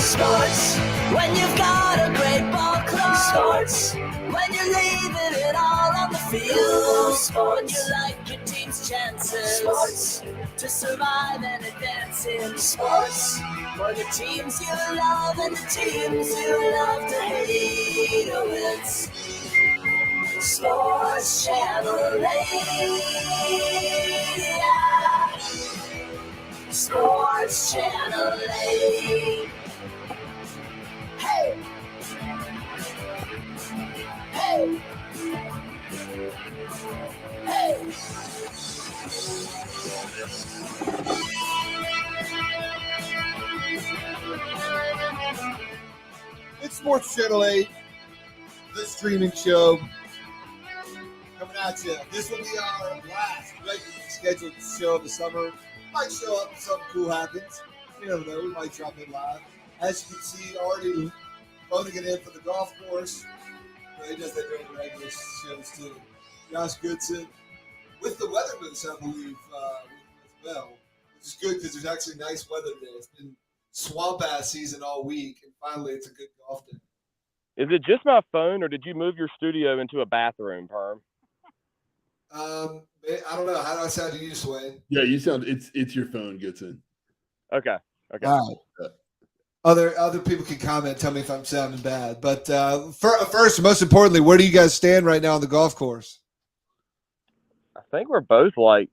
Sports, when you've got a great ball club. Sports, when you're leaving it all on the field. Sports, you like your team's chances. Sports, to survive and advance in sports. For the teams you love and the teams you love to hate. Oh, it's Sports Channel 8. Yeah. Sports Channel 8. Hey. Hey. Hey. It's Sports Channel 8, the streaming show, coming at you. This will be our last regularly scheduled show of the summer. Might show up if something cool happens. You never know, we might drop in live. As you can see, already phoning it in for the golf course. He does that during the regular shows too. Josh Goodson with the weather moose, I believe, as well, which is good because there's actually nice weather today. It's been swamp-ass season all week, and finally it's a good golf day. Is it just my phone, or did you move your studio into a bathroom, Perm? I don't know. How do I sound to you, Swain? Yeah, you sound. It's your phone, Goodson. Okay. All right. Other people can comment, tell me if I'm sounding bad. But first, most importantly, where do you guys stand right now on the golf course? I think we're both like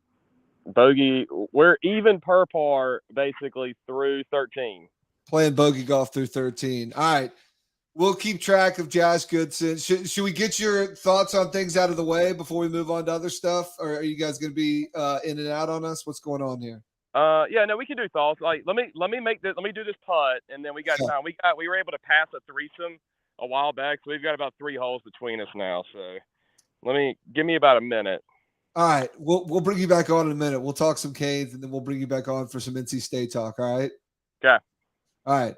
bogey. We're even per par basically through 13. Playing bogey golf through 13. All right. We'll keep track of Josh Goodson. Should we get your thoughts on things out of the way before we move on to other stuff? Or are you guys going to be in and out on us? What's going on here? Yeah, no, we can do thoughts. Like, let me do this putt, and then we got time. We were able to pass a threesome a while back, so we've got about 3 holes between us now. So give me about a minute. All right, we'll bring you back on in a minute. We'll talk some Canes, and then we'll bring you back on for some NC State talk. All right. Okay. All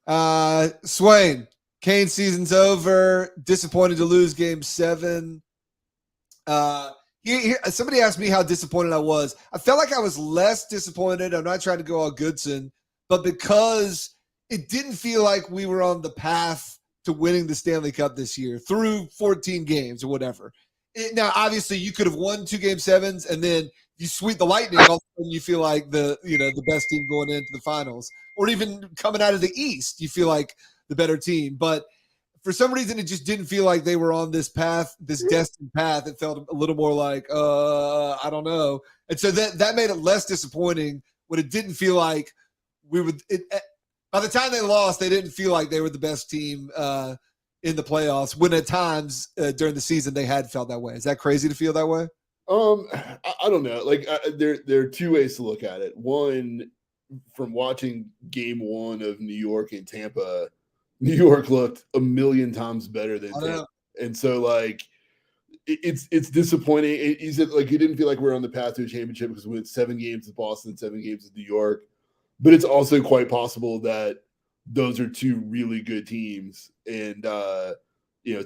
right. Swain, Cane season's over. Disappointed to lose Game 7. Somebody asked me how disappointed I was. I felt like I was less disappointed. I'm not trying to go all Goodson, but because it didn't feel like we were on the path to winning the Stanley Cup this year through 14 games or whatever. Now, obviously, you could have won 2 Game 7s, and then you sweep the Lightning. All of a sudden, you feel like the best team going into the finals, or even coming out of the East, you feel like the better team. But for some reason, it just didn't feel like they were on this path, this destined path. It felt a little more like, I don't know. And so that made it less disappointing when it didn't feel like we would. By the time they lost, they didn't feel like they were the best team in the playoffs, when at times during the season they had felt that way. Is that crazy to feel that way? I don't know. Like there are 2 ways to look at it. One, from watching Game 1 of New York and Tampa, New York looked a million times better than Tampa. And so like it's disappointing. He said like he didn't feel like we were on the path to a championship because we went 7 games with Boston, 7 games with New York. But it's also quite possible that those are 2 really good teams. And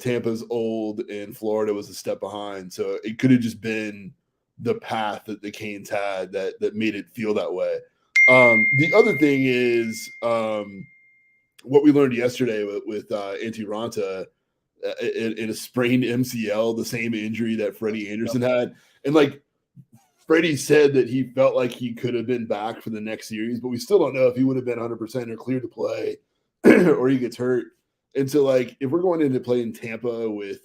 Tampa's old and Florida was a step behind. So it could have just been the path that the Canes had that made it feel that way. The other thing is what we learned yesterday with Antti Ranta in a sprained MCL, the same injury that Freddie Anderson had. And like Freddie said that he felt like he could have been back for the next series, but we still don't know if he would have been 100% or clear to play or he gets hurt. And so like if we're going into play in Tampa with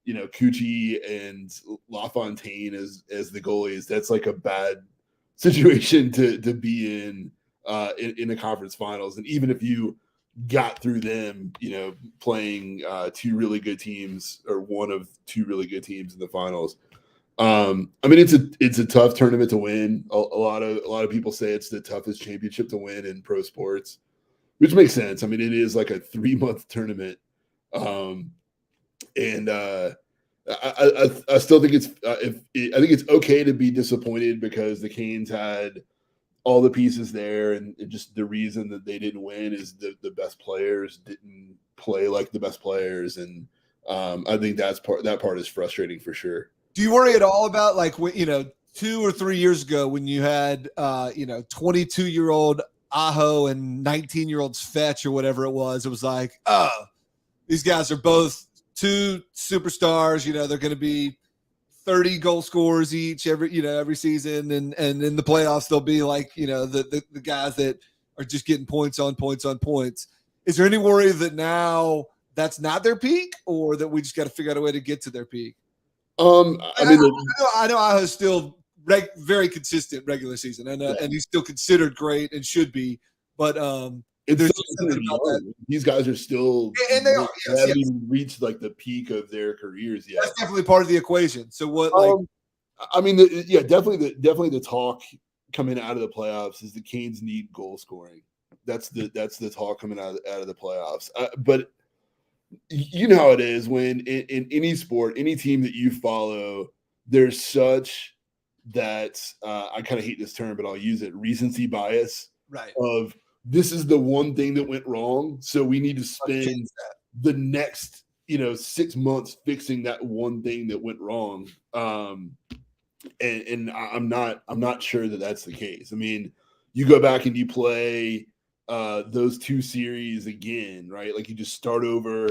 Cucci and LaFontaine as the goalies, that's like a bad situation to be in the conference finals. And even if you got through them, playing 2 really good teams or one of 2 really good teams in the finals. I mean, it's a tough tournament to win. A lot of people say it's the toughest championship to win in pro sports, which makes sense. I mean, it is like a 3-month tournament. And I still think I think it's okay to be disappointed because the Canes had all the pieces there, and just the reason that they didn't win is the best players didn't play like the best players, and I think that part is frustrating for sure. Do you worry at all about 2 or 3 years ago when you had 22-year-old Aho and 19-year-olds Fetch or whatever it was like, oh, these guys are both two superstars. You know, they're going to be 30 goal scorers each every season. And in the playoffs, they'll be like, you know, the guys that are just getting points on points on points. Is there any worry that now that's not their peak, or that we just got to figure out a way to get to their peak? I mean, I know Aho's still very consistent regular season, and he's still considered great and should be. But there's something about that. These guys are still, and they are. They haven't even reached like the peak of their careers yet. That's definitely part of the equation. So what? I mean, definitely the talk coming out of the playoffs is the Canes need goal scoring. That's the talk coming out of the playoffs. But you know how it is when in any sport, any team that you follow, there's such that I kind of hate this term, but I'll use it, recency bias. Right. Of this is the one thing that went wrong, so we need to spend the next 6 months fixing that one thing that went wrong. And I'm not sure that that's the case. I mean, you go back and you play those two series again, right? Like you just start over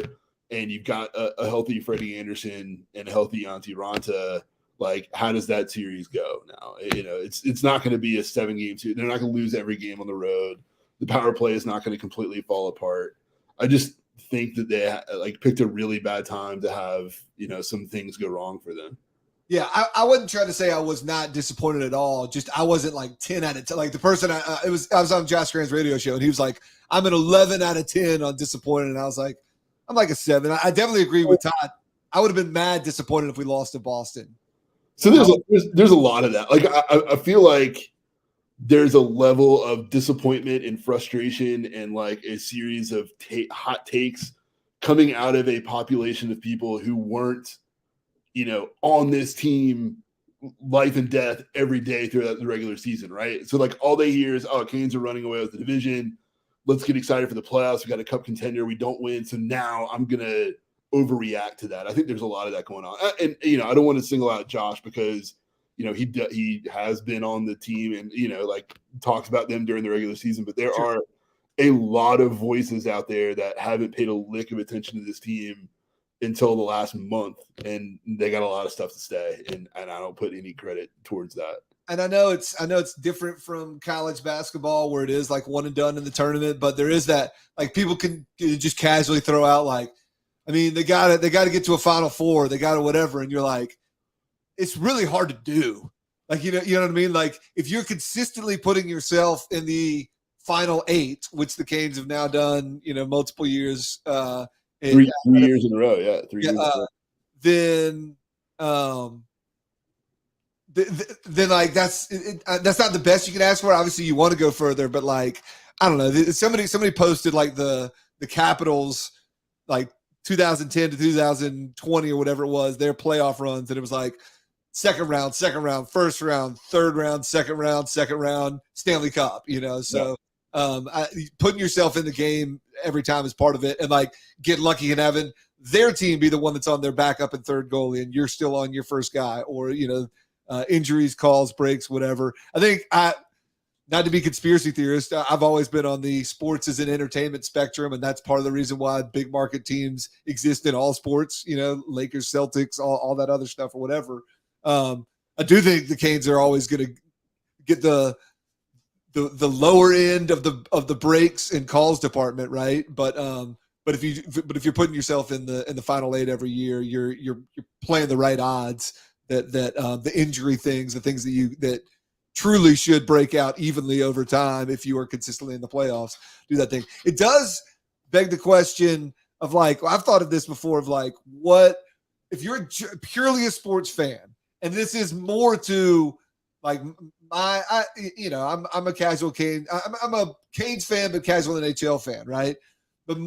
and you've got a healthy Freddie Anderson and a healthy Antti Ranta. Like, how does that series go now? It's not going to be a 7-game series. They're not going to lose every game on the road. The power play is not going to completely fall apart. I just think that they picked a really bad time to have, some things go wrong for them. Yeah, I wouldn't try to say I was not disappointed at all. Just I wasn't like 10 out of 10. Like the person I was on Josh Grant's radio show, and he was like, "I'm an 11 out of 10 on disappointed," and I was like, "I'm like a 7." I definitely agree with Todd. I would have been mad disappointed if we lost to Boston. So there's a lot of that. Like I feel like there's a level of disappointment and frustration and like a series of hot takes coming out of a population of people who weren't, on this team life and death every day throughout the regular season, right? So like all they hear is, oh, Canes are running away with the division. Let's get excited for the playoffs. We got a cup contender. We don't win. So now I'm going to overreact to that. I think there's a lot of that going on. And, I don't want to single out Josh because, he has been on the team and, talks about them during the regular season, but there are a lot of voices out there that haven't paid a lick of attention to this team until the last month, and they got a lot of stuff to say, and I don't put any credit towards that. And I know it's different from college basketball where it is like one and done in the tournament, but there is that like people can just casually throw out like, I mean, they got to get to a Final Four, they got to whatever, and you're like, it's really hard to do. Like you know what I mean? Like if you're consistently putting yourself in the Final 8, which the Canes have now done, multiple years. 3 years in a row, yeah. 3 years in a row. Then like that's not the best you can ask for. Obviously, you want to go further, but like I don't know. Somebody posted like the Capitals like 2010 to 2020 or whatever it was, their playoff runs, and it was like second round, first round, third round, second round, Stanley Cup. So. Yeah. Putting yourself in the game every time is part of it, and like getting lucky and having their team be the one that's on their backup and third goalie, and you're still on your first guy, or injuries, calls, breaks, whatever. I think not to be conspiracy theorist, I've always been on the sports as an entertainment spectrum, and that's part of the reason why big market teams exist in all sports. Lakers, Celtics, all that other stuff, or whatever. I do think the Canes are always going to get the lower end of the breaks and calls department, right? But if you're putting yourself in the Final 8 every year, you're playing the right odds that the injury things, the things that truly should break out evenly over time if you are consistently in the playoffs, do that thing. It does beg the question of like, I've thought of this before, of like, what if you're purely a sports fan, and this is more to like I'm a casual Canes. I'm a Canes fan, but casual NHL fan, right? But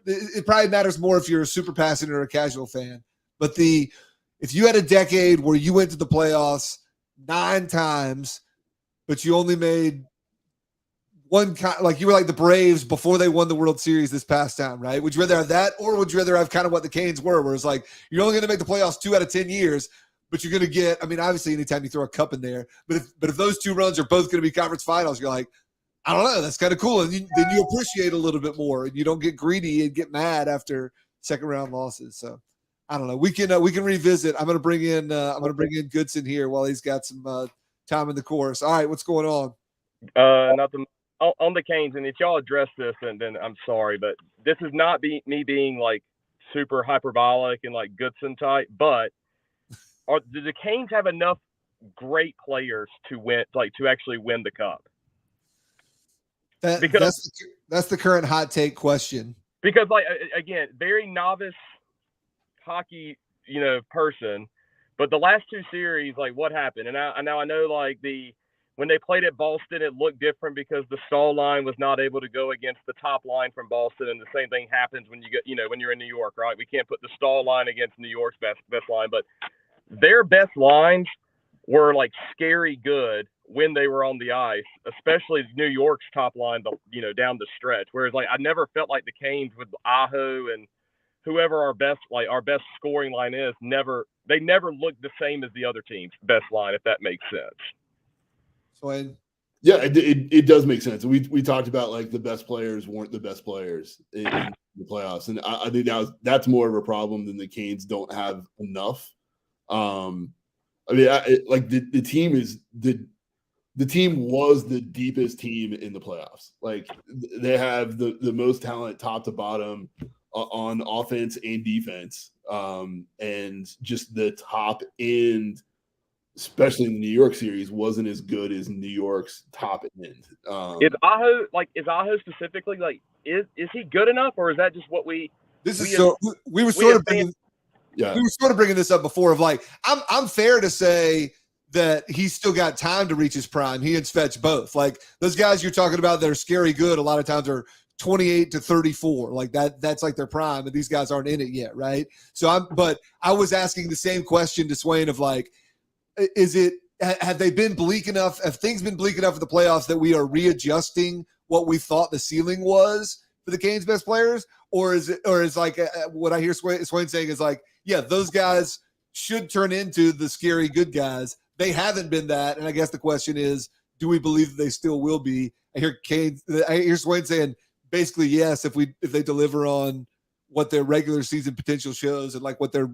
it probably matters more if you're a super passionate or a casual fan. But if you had a decade where you went to the playoffs 9 times, but you only made one, like you were like the Braves before they won the World Series this past time, right? Would you rather have that, or would you rather have kind of what the Canes were, where it's like you're only going to make the playoffs 2 out of 10 years? But you're going to get, I mean, obviously anytime you throw a cup in there, but if those 2 runs are both going to be conference finals, you're like, I don't know. That's kind of cool. And then you appreciate a little bit more, and you don't get greedy and get mad after second round losses. So I don't know. We can revisit. I'm going to bring in Goodson here while he's got some time in the course. All right, what's going on? Nothing on the Canes, and if y'all address this, and then I'm sorry, but this is not me being like super hyperbolic and like Goodson type, but do the Canes have enough great players to win, like to actually win the cup? Because that's the current hot take question. Because like again, very novice hockey, person, but the last two series, like what happened? And I know like when they played at Boston, it looked different because the stall line was not able to go against the top line from Boston, and the same thing happens when when you're in New York, right? We can't put the stall line against New York's best line, but their best lines were like scary good when they were on the ice, especially New York's top line, down the stretch. Whereas like I never felt like the Canes with Aho and whoever our best scoring line is, they never looked the same as the other team's best line, if that makes sense. Yeah, it does make sense. We talked about like the best players weren't the best players in the playoffs, and I think that's more of a problem than the Canes don't have enough. I mean, the team was the deepest team in the playoffs. Like they have the most talent top to bottom on offense and defense, and just the top end, especially in the New York series, wasn't as good as New York's top end. Is Aho specifically like is he good enough, or is that just what we? We were sort of bringing this up before. Of like, I'm fair to say that he's still got time to reach his prime. He and Svetch both. Like those guys you're talking about that are scary good. A lot of times are 28 to 34. Like that's like their prime, and these guys aren't in it yet, right? But I was asking the same question to Swain of like, have they been bleak enough? Have things been bleak enough for the playoffs that we are readjusting what we thought the ceiling was for the Canes' best players? Or is like what I hear Swain saying is like, yeah, those guys should turn into the scary good guys. They haven't been that. And I guess the question is, do we believe that they still will be? I hear Swain saying basically, yes, if they deliver on what their regular season potential shows and like what they're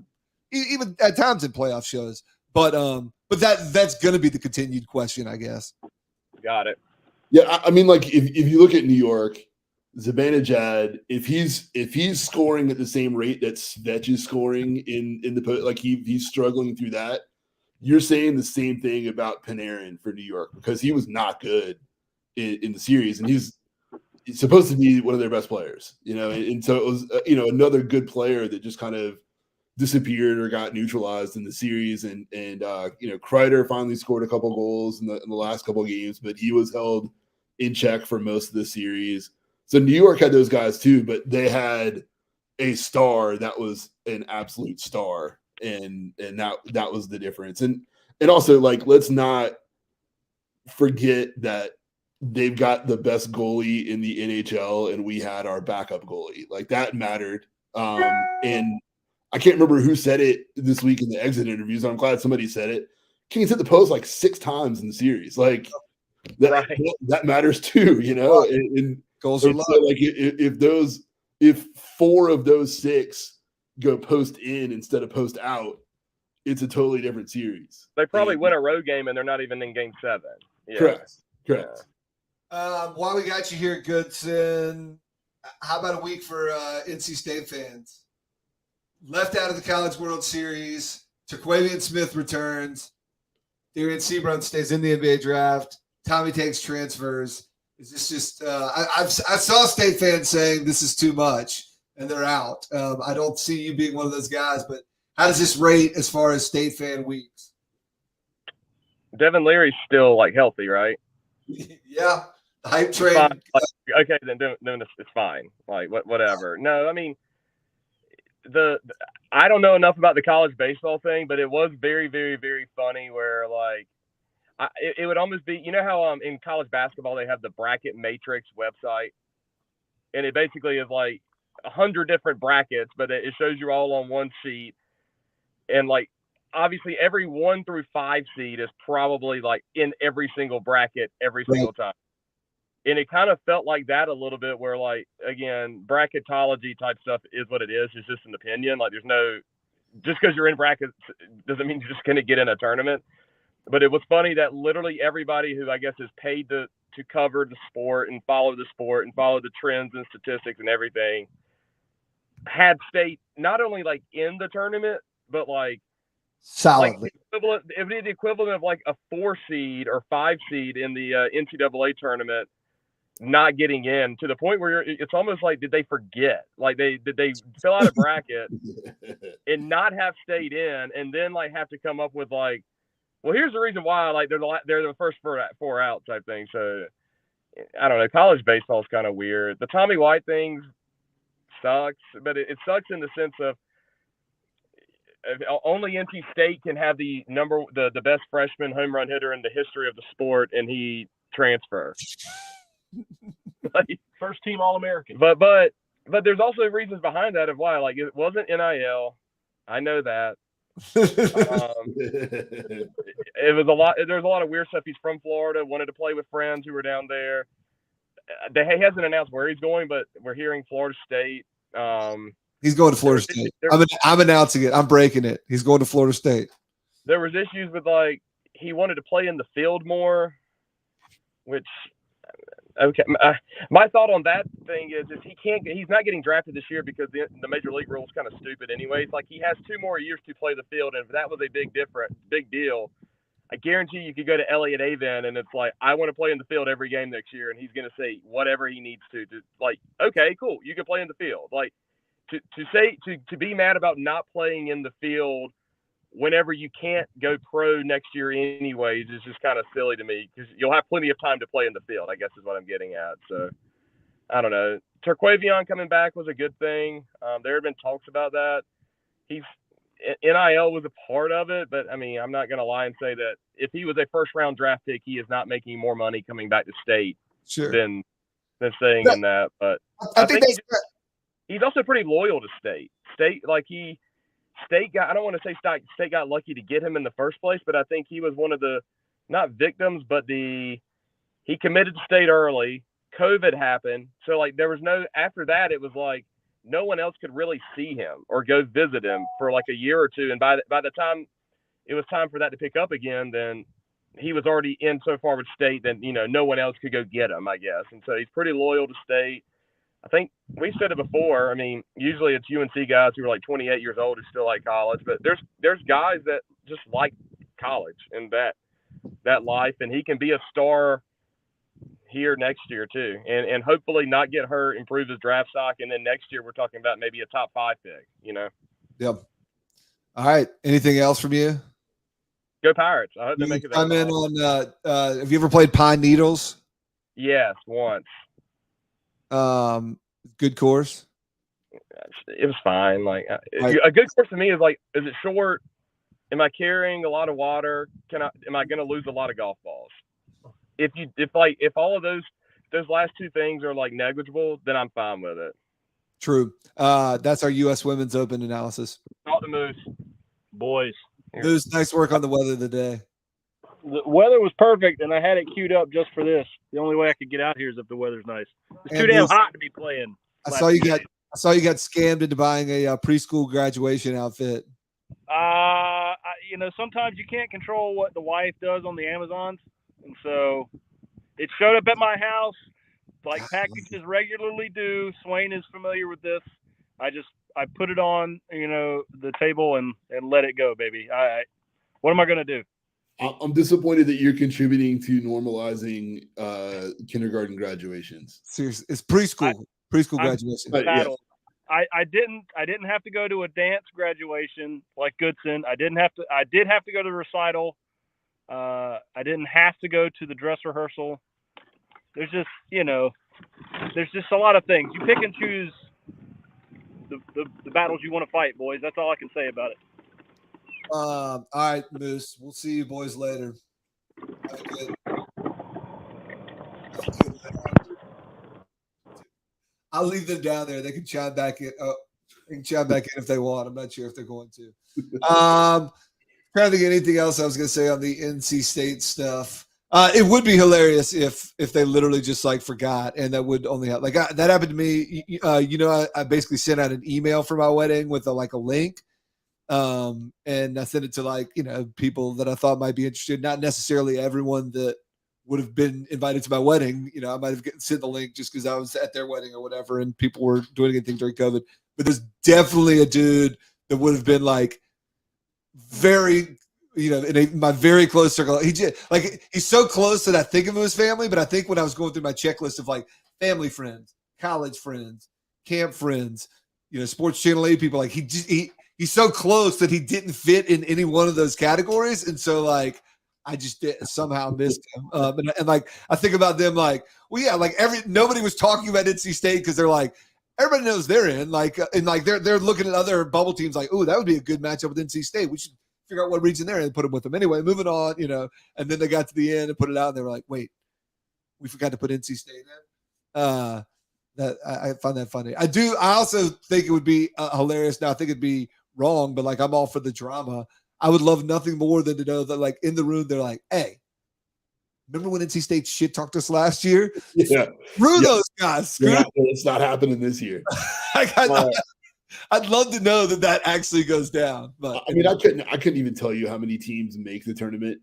even at times in playoff shows. But that's going to be the continued question, I guess. Got it. Yeah, I mean, like if you look at New York, Zibanejad, if he's scoring at the same rate that Svetch is scoring in the like he's struggling through that, you're saying the same thing about Panarin for New York because he was not good in the series, and he's supposed to be one of their best players, and so it was another good player that just kind of disappeared or got neutralized in the series, and Kreider finally scored a couple goals in the last couple of games, but he was held in check for most of the series. So New York had those guys too, but they had a star that was an absolute star, and that was the difference. And also, like, let's not forget that they've got the best goalie in the NHL, and we had our backup goalie. Like that mattered. And I can't remember who said it this week in the exit interviews. I'm glad somebody said it. Kings hit the post like 6 times in the series. Like that matters too, and goals are low. So like if 4 of those 6 go post in instead of post out, it's a totally different series. They probably win a road game and they're not even in game 7. Yeah. Correct. Yeah. While we got you here, Goodson, how about a week for NC State fans? Left out of the College World Series, Terquavian Smith returns, Darian Seabrun stays in the NBA draft, Tommy takes transfers. Is this just I saw State fans saying this is too much and they're out. I don't see you being one of those guys, but how does this rate as far as State fan weeks? Devin Leary's still like healthy, right? Yeah, the hype train. Like, okay, then it's fine. Like whatever. No, I mean I don't know enough about the college baseball thing, but it was very, very, very funny where like it would almost be, how in college basketball they have the bracket matrix website, and it basically is like 100 different brackets, but it shows you all on one sheet, and like obviously every 1 through 5 seed is probably like in every single bracket every single time. And it kind of felt like that a little bit where, like, again, bracketology type stuff is what it is. It's just an opinion. Like, there's no – just because you're in brackets doesn't mean you're just going to get in a tournament. But it was funny that literally everybody who I guess is paid to cover the sport and follow the trends and statistics and everything had State not only, like, in the tournament, but, like, solidly. It would be the equivalent of, like, a 4 seed or 5 seed in the NCAA tournament not getting in, to the point where it's almost like, did they forget? Like, did they fill out a bracket and not have State in, and then, like, have to come up with, like, well, here's the reason why, like, they're the first four out type thing. So I don't know. College baseball is kind of weird. The Tommy White thing sucks, but it sucks in the sense of only NC State can have the best freshman home run hitter in the history of the sport, and he transfer. Like, first team All-American. But there's also reasons behind that of why. Like, it wasn't NIL. I know that. It was a lot. There's a lot of weird stuff. He's from Florida, wanted to play with friends who were down there. He hasn't announced where he's going, but we're hearing Florida State. He's going to Florida State. I'm announcing it. I'm breaking it. He's going to Florida State. There was issues with, like, he wanted to play in the field more, which, okay. My thought on that thing is he's not getting drafted this year because the major league rule is kind of stupid anyways. Like, he has 2 more years to play the field, and if that was a big deal, I guarantee you could go to Elliott Avon and it's like, I want to play in the field every game next year, and he's going to say whatever he needs to like, okay, cool, you can play in the field. Like, to be mad about not playing in the field whenever you can't go pro next year anyways is just kind of silly to me, because you'll have plenty of time to play in the field, I guess is what I'm getting at. So I don't know. Terquavion coming back was a good thing. There had been talks about that. NIL was a part of it, but I mean, I'm not going to lie and say that if he was a first round draft pick, he is not making more money coming back to State than staying in that. But I think he's also pretty loyal to State. State got, I don't want to say State got lucky to get him in the first place, but I think he was one of the, not victims, but he committed to State early. COVID happened. So, like, there was after that, it was like no one else could really see him or go visit him for like a year or two. And by the time it was time for that to pick up again, then he was already in so far with State that, no one else could go get him, I guess. And so he's pretty loyal to State. I think we said it before. I mean, usually it's UNC guys who are like 28 years old who still like college, but there's guys that just like college and that life, and he can be a star here next year too, and hopefully not get hurt, improve his draft stock, and then next year we're talking about maybe a top 5 pick. Yep. All right. Anything else from you? Go Pirates! I hope they make it. I'm in on. Have you ever played Pine Needles? Yes, once. Good course. It was fine. Like, a good course to me is like, is it short? Am I carrying a lot of water? Am I going to lose a lot of golf balls? If all of those last 2 things are like negligible, then I'm fine with it. True. That's our U.S. Women's Open analysis. Talk to Moose. Boys. Moose, nice work on the weather today. The weather was perfect, and I had it queued up just for this. The only way I could get out here is if the weather's nice. It's too damn hot to be playing. I saw you got scammed into buying a preschool graduation outfit. Sometimes you can't control what the wife does on the Amazons, and so it showed up at my house like packages regularly do. Swain is familiar with this. I put it on, the table and let it go, baby. What am I going to do? I'm disappointed that you're contributing to normalizing kindergarten graduations. Seriously, it's preschool graduation. Yeah. I didn't have to go to a dance graduation like Goodson. I did have to go to the recital. I didn't have to go to the dress rehearsal. There's just a lot of things. You pick and choose the battles you want to fight, boys. That's all I can say about it. All right, Moose. We'll see you boys later. Have a good I'll leave them down there. They can chime back in. They can chime back in if they want. I'm not sure if they're going to. Trying to think of anything else I was going to say on the NC State stuff. It would be hilarious if they literally just like forgot, and that would only have that happened to me. I basically sent out an email for my wedding with a link, and I sent it to people that I thought might be interested. Not necessarily everyone that would have been invited to my wedding. I might have sent the link just because I was at their wedding or whatever, and people were doing anything during COVID. But there's definitely a dude that would have been very. In my very close circle, he's so close that I think of him as family. But I think when I was going through my checklist of family friends, college friends, camp friends, Sports Channel 8 people, he's so close that he didn't fit in any one of those categories, and so I just somehow missed him. And I think about them nobody was talking about NC State because they're everybody knows they're in they're looking at other bubble teams oh, that would be a good matchup with NC State. We should figure out what region they're in and put them with them. Anyway, moving on, and then they got to the end and put it out and they were wait, we forgot to put NC State in. That I find that funny. I also think it would be hilarious. Now I think it'd be wrong, but I'm all for the drama. I would love nothing more than to know that in the room, they're hey, remember when NC State shit talked us last year? Yeah. Screw those guys. It's not happening this year. I'd love to know that actually goes down. But I mean, I couldn't even tell you how many teams make the tournament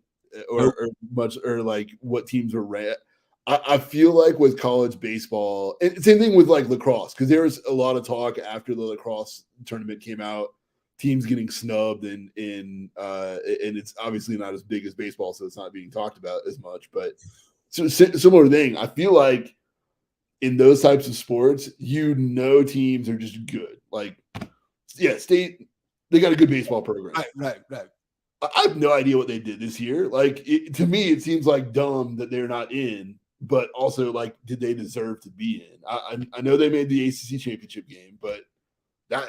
or what teams were ranked. I feel with college baseball, and same thing with lacrosse, because there was a lot of talk after the lacrosse tournament came out, teams getting snubbed, and it's obviously not as big as baseball, so it's not being talked about as much. But similar thing, I feel in those types of sports, teams are just good. State, they got a good baseball program. Right. I have no idea what they did this year. To me, it seems dumb that they're not in, but also did they deserve to be in? I know they made the ACC championship game, but that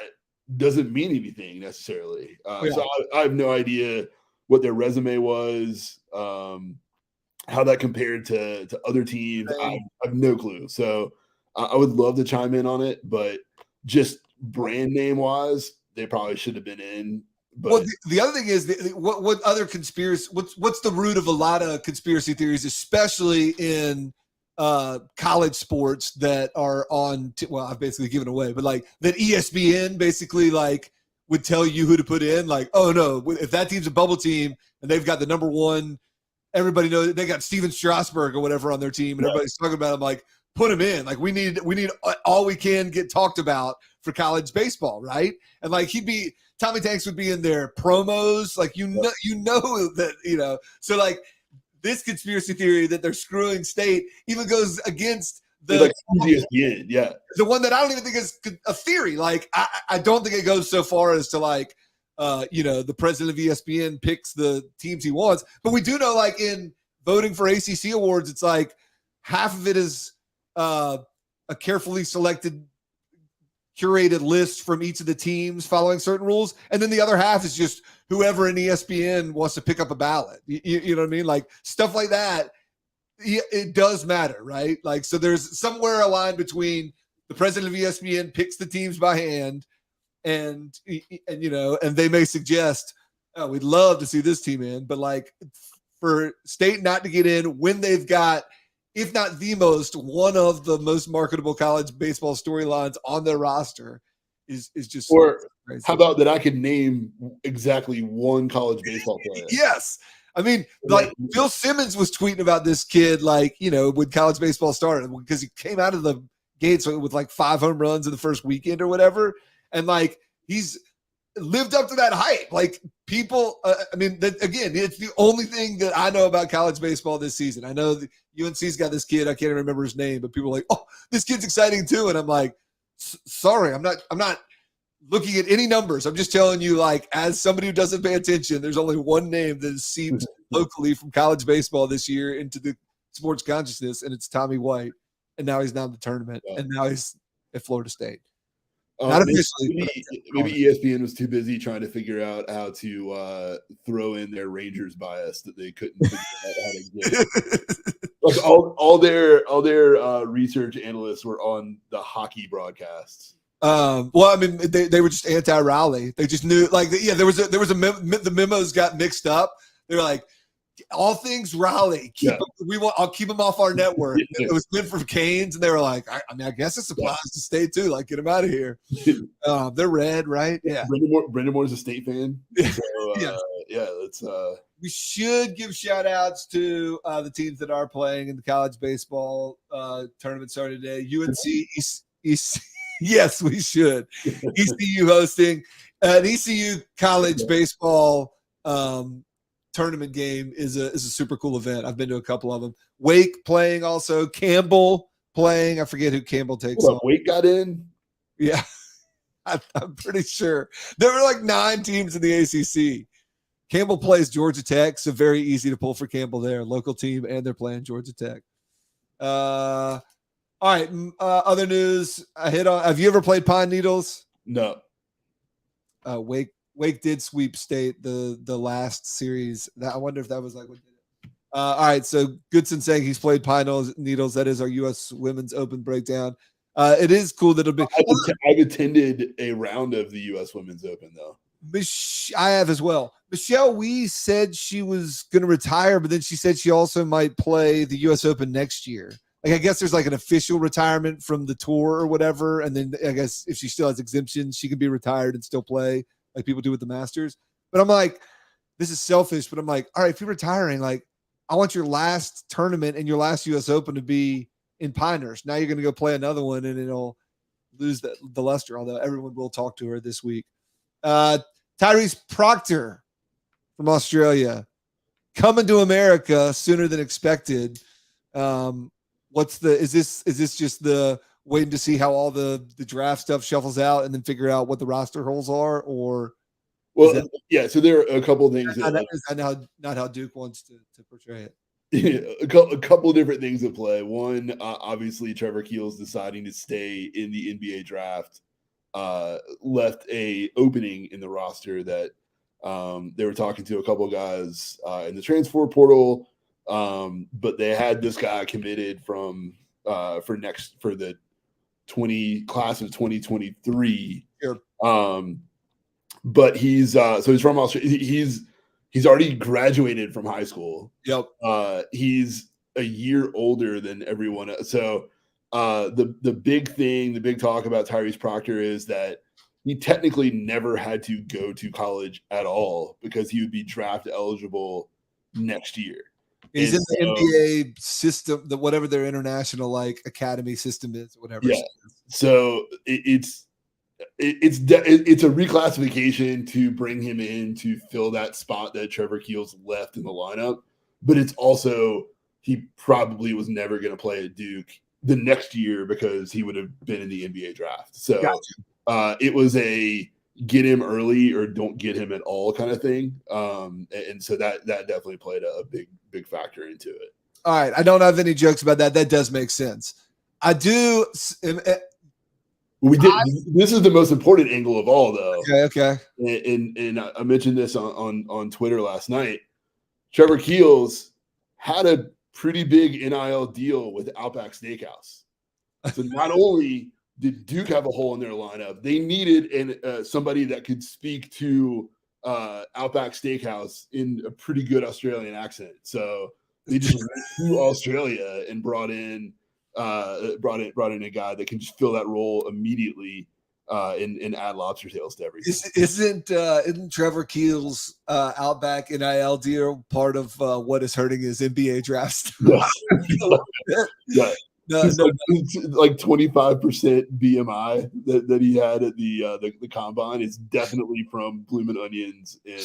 doesn't mean anything necessarily. So I have no idea what their resume was, how that compared to other teams. I have no clue. So I would love to chime in on it, but just brand name wise, they probably should have been in. But well, the other thing is what other conspiracy? What's the root of a lot of conspiracy theories, especially in college sports that are on? I've basically given away, but that ESPN basically would tell you who to put in. Oh no, if that team's a bubble team and they've got the number one, everybody knows they got Steven Strasburg or whatever on their team, and everybody's talking about him. Put him in. We need all we can get talked about for college baseball, right? And Tommy Tanks would be in their promos, So this conspiracy theory that they're screwing State even goes against the ESPN, the one that I don't even think is a theory. I don't think it goes so far as to the president of ESPN picks the teams he wants, but we do know in voting for ACC awards, it's half of it is a carefully selected, curated list from each of the teams following certain rules, and then the other half is just whoever in ESPN wants to pick up a ballot. You know what I mean? Stuff like that. It does matter, right? So there's somewhere a line between the president of ESPN picks the teams by hand, and they may suggest, oh, we'd love to see this team in, but for State not to get in when they've got, if not the most, one of the most marketable college baseball storylines on their roster is just. Or crazy. How about that? I could name exactly one college baseball player. Yes. I mean, Bill Simmons was tweeting about this kid, when college baseball started, because he came out of the gates with 5 home runs in the first weekend or whatever. And he's lived up to that hype. People, again, it's the only thing that I know about college baseball this season. I know that UNC's got this kid. I can't remember his name, but people are oh, this kid's exciting too. And I'm sorry, I'm not looking at any numbers. I'm just telling you, as somebody who doesn't pay attention, there's only one name that has seeped locally from college baseball this year into the sports consciousness, and it's Tommy White. And now he's not in the tournament, and now he's at Florida State. Not officially. Maybe ESPN was too busy trying to figure out how to throw in their Rangers bias that they couldn't figure out how to get. All their research analysts were on the hockey broadcasts. They were just anti-Raleigh. They just knew, there was the memos got mixed up. They were All things Raleigh. I'll keep them off our network. It was meant for Canes, and they were like, I guess it applies to state too. Like, get them out of here. They're red, right? Yeah. Brendan Moore's a state fan. So, let's. We should give shout outs to the teams that are playing in the college baseball tournament starting today. UNC, yes, we should. ECU hosting an ECU college baseball tournament game is a super cool event. I've been to a couple of them. Wake playing also. Campbell playing. I forget who Campbell takes on. Wake got in? Yeah. I'm pretty sure. There were like 9 teams in the ACC. Campbell plays Georgia Tech, so very easy to pull for Campbell there. Local team, and they're playing Georgia Tech. All right. Other news. Have you ever played Pine Needles? No. Wake did sweep state the last series. I wonder if that was like what did it. All right, so Goodson saying he's played Pine Needles. That is our U.S. Women's Open breakdown. It is cool that it'll be. I've attended a round of the U.S. Women's Open though. I have as well. Michelle Wee said she was going to retire, but then she said she also might play the U.S. Open next year. Like, I guess there's like an official retirement from the tour or whatever, and then I guess if she still has exemptions, she can be retired and still play like people do with the Masters. But I'm like, this is selfish, but I'm like, all right, if you're retiring, like, I want your last tournament and your last U.S. Open to be in Pinehurst. Now you're going to go play another one, and it'll lose the luster, although everyone will talk to her this week. Tyrese Proctor from Australia coming to America sooner than expected. Is this just the waiting to see how all the draft stuff shuffles out and then figure out what the roster holes are, or so there are a couple of things not how Duke wants to portray it. A couple of different things at play. One, obviously Trevor Keels deciding to stay in the NBA draft left a opening in the roster that they were talking to a couple of guys in the transfer portal, but they had this guy committed from for the class of 2023. Sure. But he's from Australia. He's already graduated from high school. Yep. He's a year older than everyone else. So the big talk about Tyrese Proctor is that he technically never had to go to college at all because he would be draft eligible next year. He's in the NBA system, whatever their international like academy system is, whatever. Yeah. So it's a reclassification to bring him in to fill that spot that Trevor Keels left in the lineup. But it's also, he probably was never going to play at Duke the next year because he would have been in the NBA draft. So it was a get him early or don't get him at all kind of thing. And so that definitely played a big factor into it. All right. I don't have any jokes about that. That does make sense. I do. This is the most important angle of all, though. Okay. And I mentioned this on Twitter last night. Trevor Keels had a pretty big NIL deal with Outback Steakhouse. So not only did Duke have a hole in their lineup, they needed somebody that could speak to Outback Steakhouse in a pretty good Australian accent. So they just went to Australia and brought in a guy that can just fill that role immediately and add lobster tails to everything. Isn't Trevor Keels Outback NIL deal part of what is hurting his NBA draft? Yeah. It's like 25% BMI that he had at the combine is definitely from Bloomin' Onions and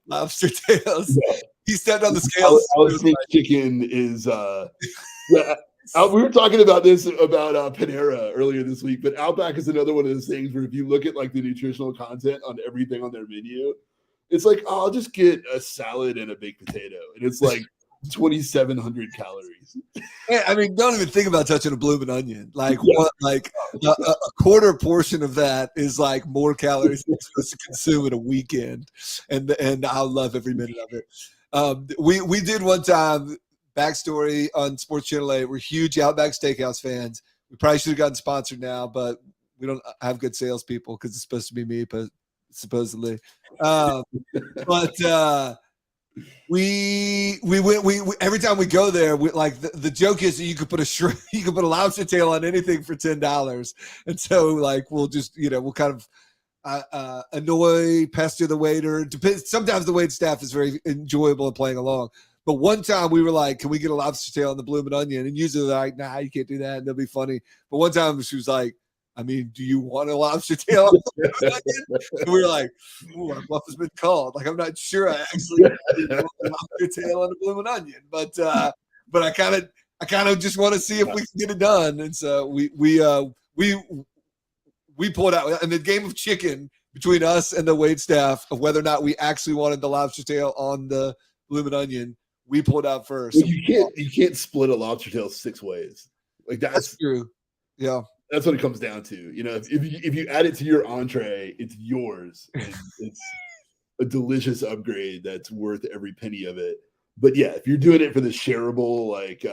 lobster tails. Yeah. He stepped on the scales. I was think chicken is we were talking about this about Panera earlier this week, but Outback is another one of those things where if you look at like the nutritional content on everything on their menu, it's like, I'll just get a salad and a baked potato, and it's like 2,700 calories. I mean, don't even think about touching a Bloomin' Onion. Like what? Like a quarter portion of that is like more calories than you're supposed to consume in a weekend, and I love every minute of it. We did one time. Backstory on Sports Channel 8. We're huge Outback Steakhouse fans. We probably should have gotten sponsored now, but we don't have good salespeople because it's supposed to be me, but supposedly. But we every time we go there, like the joke is that you could put you could put a lobster tail on anything for $10, and so like we'll just we'll kind of annoy, pester the waiter. Sometimes the wait staff is very enjoyable and playing along. But one time we were like, "Can we get a lobster tail on the Bloomin' Onion?" And usually they're like, "Nah, you can't do that." And they'll be funny. But one time she was like, "I mean, do you want a lobster tail on the Bloomin' Onion?" And we were like, "Ooh, our bluff has been called." Like, I'm not sure I actually want a lobster tail on the Bloomin' Onion, but I kind of just want to see if we can get it done. And so we pulled out in the game of chicken between us and the wait staff of whether or not we actually wanted the lobster tail on the Bloomin' Onion. We pulled out first. Well, you can't split a lobster tail 6 ways. Like that's true. Yeah, that's what it comes down to. If you add it to your entree, it's yours. And it's a delicious upgrade that's worth every penny of it. But yeah, if you're doing it for the shareable, like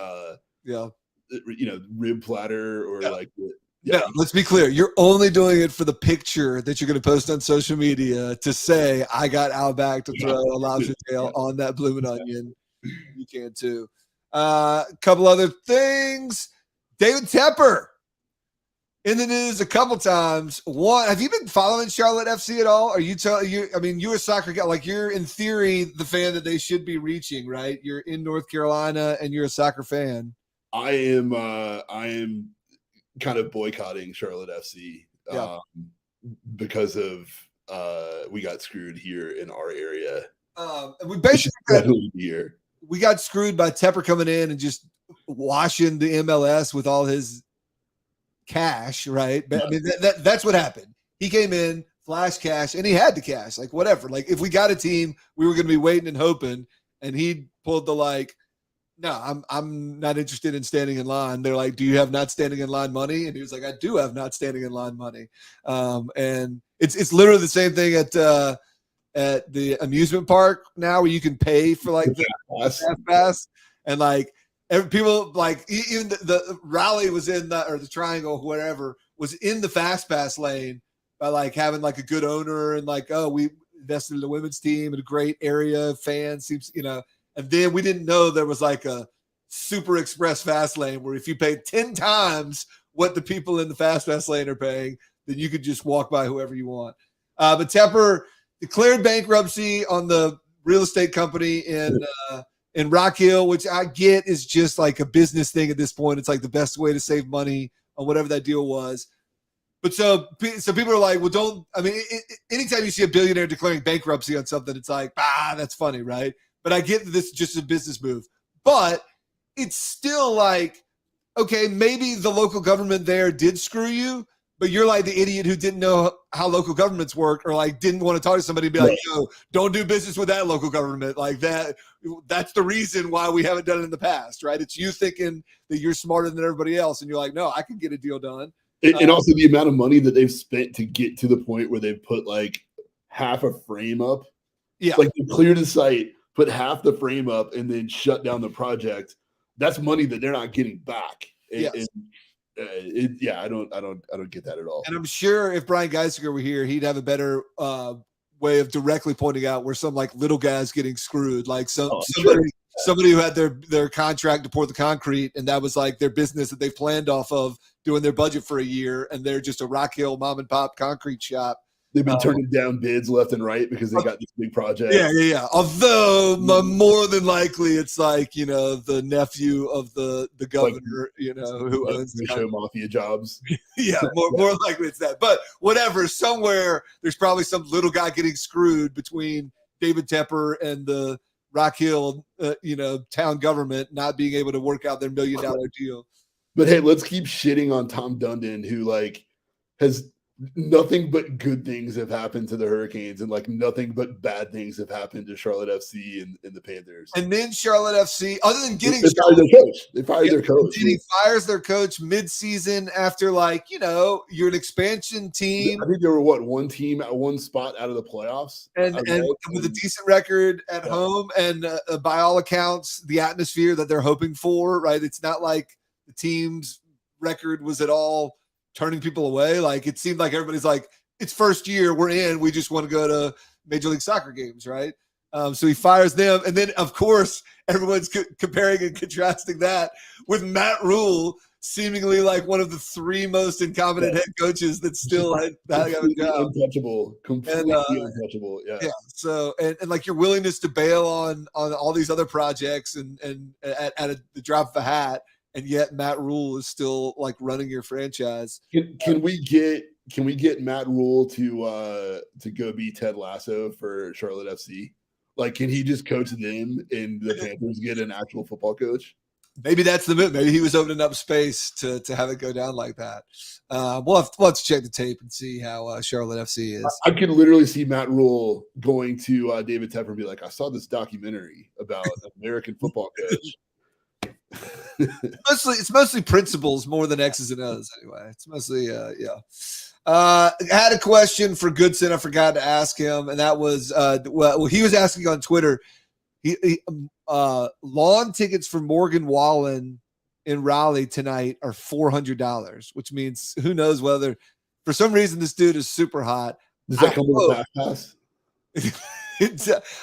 rib platter or let's be clear. You're only doing it for the picture that you're going to post on social media to say, I got Outback to throw a lobster tail on that Bloomin' Onion. You can too. Couple other things. David Tepper in the news a couple times. One, have you been following Charlotte FC at all? Are you you're a soccer guy. Like, you're in theory the fan that they should be reaching, right? You're in North Carolina and you're a soccer fan. I am kind of boycotting Charlotte FC because of we got screwed here in our area. And we basically we got screwed by Tepper coming in and just washing the MLS with all his cash, right? But I mean, that's what happened. He came in, flash cash, and he had the cash. Like, whatever. Like, if we got a team, we were going to be waiting and hoping, and he pulled the like, no, I'm not interested in standing in line. They're like, do you have not standing in line money? And he was like, I do have not standing in line money. And it's literally the same thing at the amusement park now, where you can pay for like the fast pass, and like people like even the rally was in the triangle, whatever, was in the fast pass lane by like having like a good owner and like, oh, we invested in the women's team and a great area of fans seems, and then we didn't know there was like a super express fast lane where if you paid 10 times what the people in the fast pass lane are paying, then you could just walk by whoever you want. But Tepper declared bankruptcy on the real estate company in Rock Hill, which I get is just like a business thing at this point. It's like the best way to save money on whatever that deal was. But so people are like, well, anytime you see a billionaire declaring bankruptcy on something, it's like, that's funny, right? But I get that this is just a business move. But it's still like, okay, maybe the local government there did screw you, but you're like the idiot who didn't know how local governments work, or like didn't want to talk to somebody and be like, yo, don't do business with that local government. Like that's the reason why we haven't done it in the past, right? It's you thinking that you're smarter than everybody else. And you're like, no, I can get a deal done. And also the amount of money that they've spent to get to the point where they've put like half a frame up. Yeah. Like they cleared the site, put half the frame up, and then shut down the project. That's money that they're not getting back. Yes. I don't get that at all. And I'm sure if Brian Geisinger were here, he'd have a better way of directly pointing out where some like little guys getting screwed, like somebody who had their contract to pour the concrete, and that was like their business that they planned off of doing their budget for a year, and they're just a Rock Hill mom and pop concrete shop. They've been turning down bids left and right because they got this big project. Yeah. Although more than likely, it's like the nephew of the governor, who owns the show mafia jobs. Yeah, more likely it's that. But whatever, somewhere there's probably some little guy getting screwed between David Tepper and the Rock Hill, town government not being able to work out their $1 million deal. But hey, let's keep shitting on Tom Dundon, who like has nothing but good things have happened to the Hurricanes, and like nothing but bad things have happened to Charlotte FC and the Panthers. And then Charlotte FC, other than getting they fired their coach. He fires their coach mid-season after you're an expansion team. I think there were one team at one spot out of the playoffs, and with a decent record at home, and by all accounts, the atmosphere that they're hoping for. Right, it's not like the team's record was at all turning people away. Like it seemed like everybody's like, it's first year, we're in, we just want to go to Major League Soccer games, right? So he fires them. And then, of course, everyone's comparing and contrasting that with Matt Rule, seemingly like one of the 3 most incompetent head coaches that still had a job. Untouchable. Completely untouchable. Yeah. So, and like your willingness to bail on all these other projects and at the drop of a hat. And yet Matt Rule is still like running your franchise. Can we get Matt Rule to go be Ted Lasso for Charlotte FC? Like, can he just coach them and the Panthers get an actual football coach? Maybe that's the move. Maybe he was opening up space to have it go down like that. We'll have to check the tape and see how Charlotte FC is. I could literally see Matt Rule going to David Tepper and be like, I saw this documentary about an American football coach. It's mostly principles more than X's and O's anyway. It's mostly I had a question for Goodson. I forgot to ask him, and that was he was asking on Twitter. He lawn tickets for Morgan Wallen in Raleigh tonight are $400, which means who knows whether for some reason this dude is super hot. Does that come with a pass?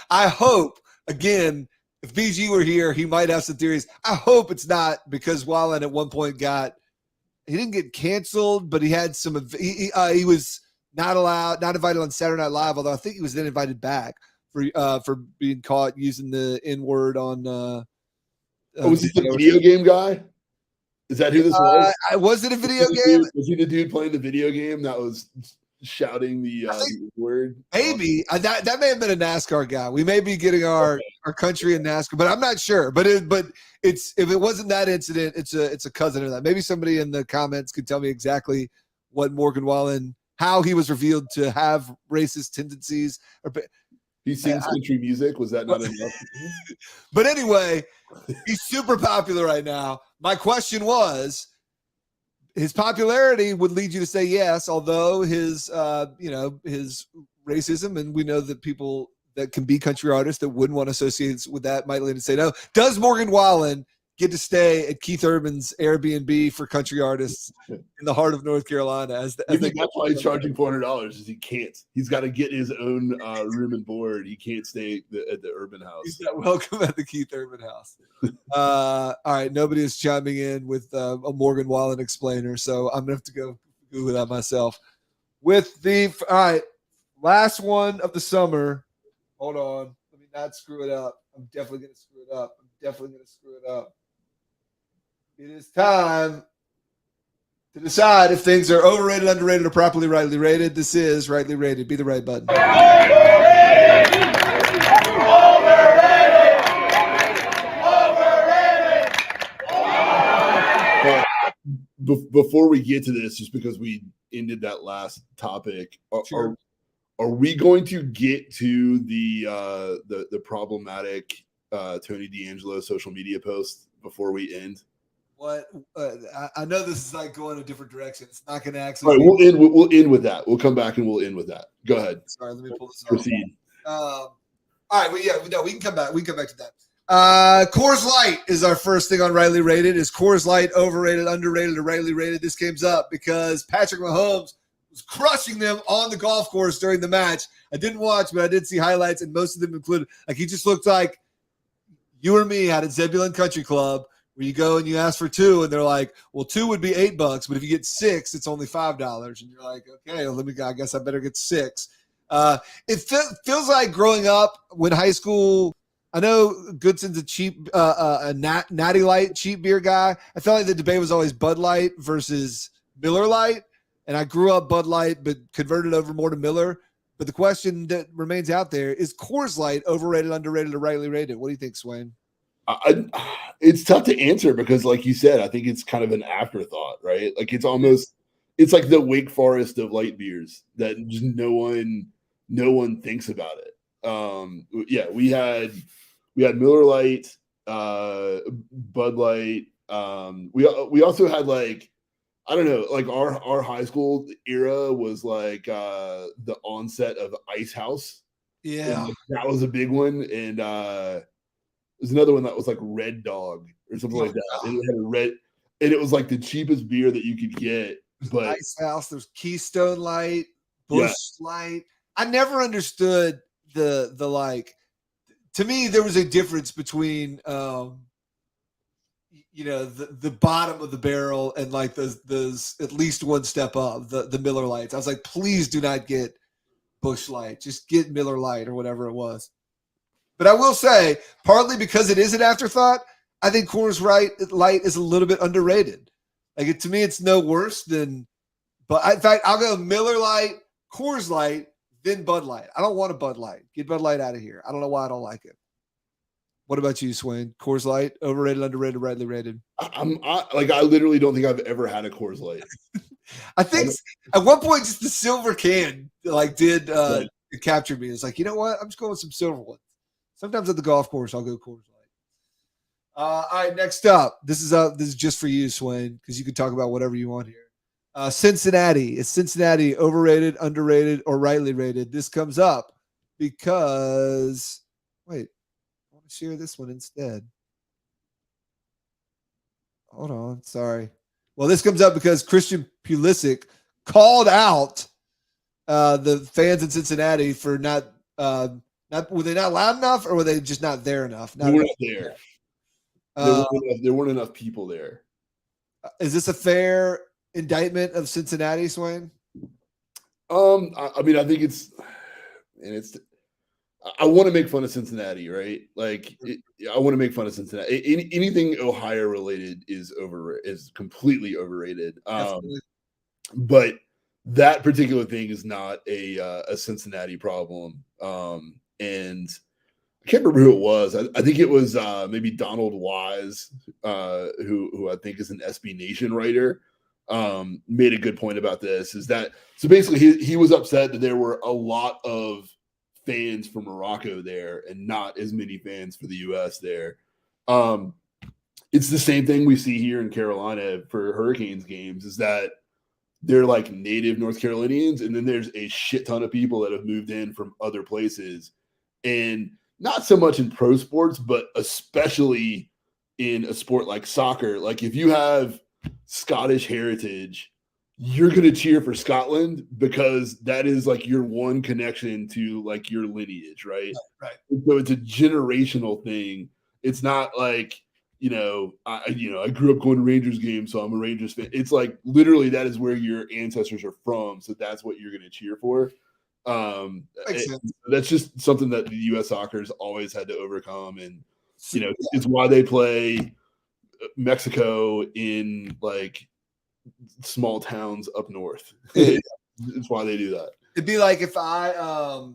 I hope again. If BG were here, he might have some theories. I hope it's not because Wallen at one point he didn't get canceled, but he had some. He was not invited on Saturday Night Live. Although I think he was then invited back for being caught using the N-word on. Was he the video game guy? Is that who this was? Was it a video game? Was he the dude playing the video game that was shouting the word? Maybe that may have been a NASCAR guy. We may be getting our country in NASCAR, but I'm not sure. But if it wasn't that incident, it's a cousin of that. Maybe somebody in the comments could tell me exactly what Morgan Wallen, how he was revealed to have racist tendencies. He sings country music. Was that not enough? But anyway, he's super popular right now. My question was, his popularity would lead you to say yes, although his racism, and we know that people that can be country artists that wouldn't want to associate with that might lead to say no. Does Morgan Wallen get to stay at Keith Urban's Airbnb for country artists in the heart of North Carolina? That's why he's charging $400. Is he can't. He's got to get his own room and board. He can't stay at the Urban House. He's not welcome at the Keith Urban House. All right, nobody is chiming in with a Morgan Wallen explainer, so I'm gonna have to go Google that myself. All right, last one of the summer. Hold on, let me not screw it up. I'm definitely gonna screw it up. It is time to decide if things are overrated, underrated, or properly rightly rated. This is Rightly Rated. Be the right button. Before we get to this, just because we ended that last topic, are we going to get to the problematic Tony D'Angelo social media post before we end? What I know this is like going a different direction. It's not going to actually. All right, we'll end with that. We'll come back and we'll end with that. Go ahead. Sorry, let me pull this. Proceed. All right, we can come back. We can come back to that. Coors Light is our first thing on Rightly Rated. Is Coors Light overrated, underrated, or rightly rated? This game's up because Patrick Mahomes was crushing them on the golf course during the match. I didn't watch, but I did see highlights, and most of them included like he just looked like you or me at a Zebulon Country Club where you go and you ask for 2, and they're like, well, 2 would be $8, but if you get 6, it's only $5. And you're like, okay, well, I guess I better get 6. It feels like growing up when high school. I know Goodson's a cheap, Natty Light cheap beer guy. I felt like the debate was always Bud Light versus Miller Light, and I grew up Bud Light, but converted over more to Miller. But the question that remains out there is Coors Light overrated, underrated, or rightly rated? What do you think, Swain? It's tough to answer because, like you said, I think it's kind of an afterthought, right? Like it's like the Wake Forest of light beers that just no one thinks about it. Yeah, we had Miller Lite, Bud Light. We also had like, I don't know, like our high school era was like the onset of Ice House. Yeah, and that was a big one, and there's another one that was like Red Dog or something like that. And it had a red, and it was like the cheapest beer that you could get. But Ice House, there's Keystone Light, Bush Light. I never understood the to me, there was a difference between, the bottom of the barrel and like those at least one step up, the Miller Lights. I was like, please do not get Busch Light. Just get Miller Light or whatever it was. But I will say, partly because it is an afterthought, I think Coors Light is a little bit underrated. Like to me, it's no worse than. But in fact, I'll go Miller Light, Coors Light, then Bud Light. I don't want a Bud Light. Get Bud Light out of here. I don't know why I don't like it. What about you, Swain? Coors Light, overrated, underrated, rightly rated? I literally don't think I've ever had a Coors Light. I think at one point just the silver can did capture me. It's like, you know what? I'm just going with some silver ones. Sometimes at the golf course, I'll go Coors Light. All right, next up. This is just for you, Swain, because you can talk about whatever you want here. Cincinnati. Is Cincinnati overrated, underrated, or rightly rated? This comes up because wait, I want to share this one instead. Hold on, sorry. Well, this comes up because Christian Pulisic called out the fans in Cincinnati for not were they not loud enough or were they just not there enough? They weren't there. There weren't enough people there. Is this a fair indictment of Cincinnati, Swain? I mean, I think I want to make fun of Cincinnati, right? I want to make fun of Cincinnati. Anything Ohio related is completely overrated. But that particular thing is not a Cincinnati problem. And I can't remember who it was. I think it was maybe Donald Wise, who I think is an SB Nation writer. Made a good point about this. So basically he was upset that there were a lot of fans from Morocco there and not as many fans for the US there. It's the same thing we see here in Carolina for Hurricanes games, is that they're like native North Carolinians, and then there's a shit ton of people that have moved in from other places. And not so much in pro sports, but especially in a sport like soccer. Like if you have Scottish heritage, you're going to cheer for Scotland because that is like your one connection to like your lineage, right? Right. So it's a generational thing. It's not like, I grew up going to Rangers games, so I'm a Rangers fan. It's like literally that is where your ancestors are from, so that's what you're going to cheer for. That's just something that the U.S. soccer's always had to overcome, and it's why they play Mexico in like small towns up north. It's why they do that. It'd be like if I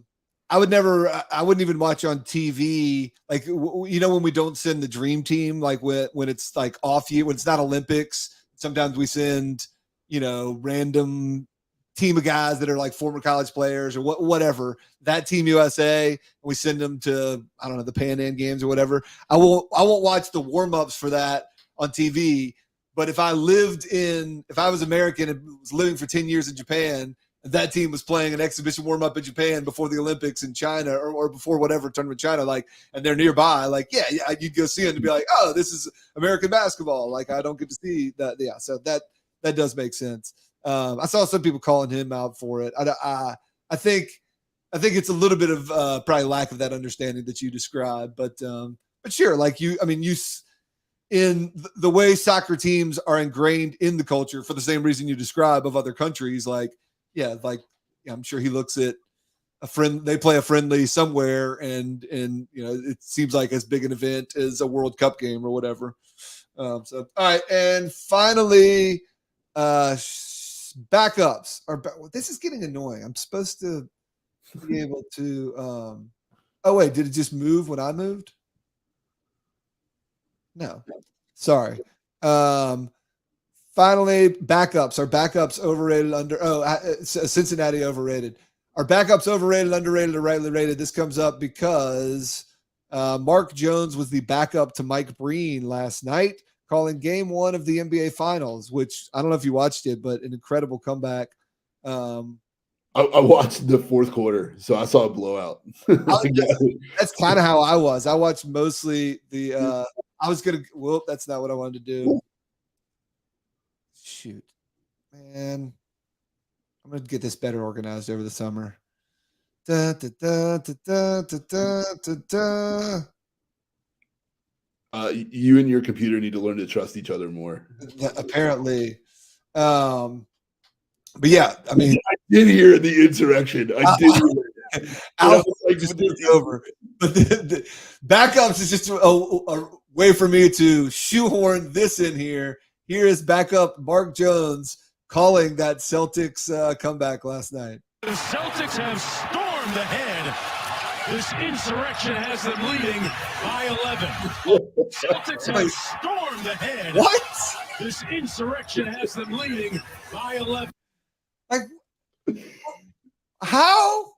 wouldn't even watch on TV, like when we don't send the dream team, like when it's like off year, when it's not Olympics. Sometimes we send random team of guys that are like former college players or whatever, that Team USA, and we send them to, I don't know, the Pan Am games or whatever. I won't watch the warm-ups for that on TV. But if I was American and was living for 10 years in Japan, and that team was playing an exhibition warm-up in Japan before the Olympics in China or before whatever tournament in China, and they're nearby, yeah, you'd go see them and be like, oh, this is American basketball. Like, I don't get to see that. Yeah, so that does make sense. I saw some people calling him out for it. I think it's a little bit of probably lack of that understanding that you described, but sure, in the way soccer teams are ingrained in the culture for the same reason you describe of other countries, I'm sure he looks at they play a friendly somewhere and it seems like as big an event as a World Cup game or whatever. All right, and finally, backups are. This is getting annoying. I'm supposed to be able to. Oh wait, did it just move when I moved? No, sorry. Finally, backups. Are backups overrated? Cincinnati overrated. Are backups overrated, underrated, or rightly rated? This comes up because Mark Jones was the backup to Mike Breen last night, calling game 1 of the NBA Finals, which I don't know if you watched it, but an incredible comeback. I watched the fourth quarter, so I saw a blowout. That's kind of how I was. I watched mostly the that's not what I wanted to do. Shoot, man. I'm going to get this better organized over the summer. Da, da, da, da, da, da, da, da. You and your computer need to learn to trust each other more. Apparently. But yeah, I mean, I did hear the insurrection. I did hear it. Alpha Like, just took over. But the backups is just a way for me to shoehorn this in here. Here is backup Mark Jones calling that Celtics comeback last night. The Celtics have stormed ahead. This insurrection has them leading by 11. Celtics have stormed ahead. What? This insurrection has them leading by 11. Like, how?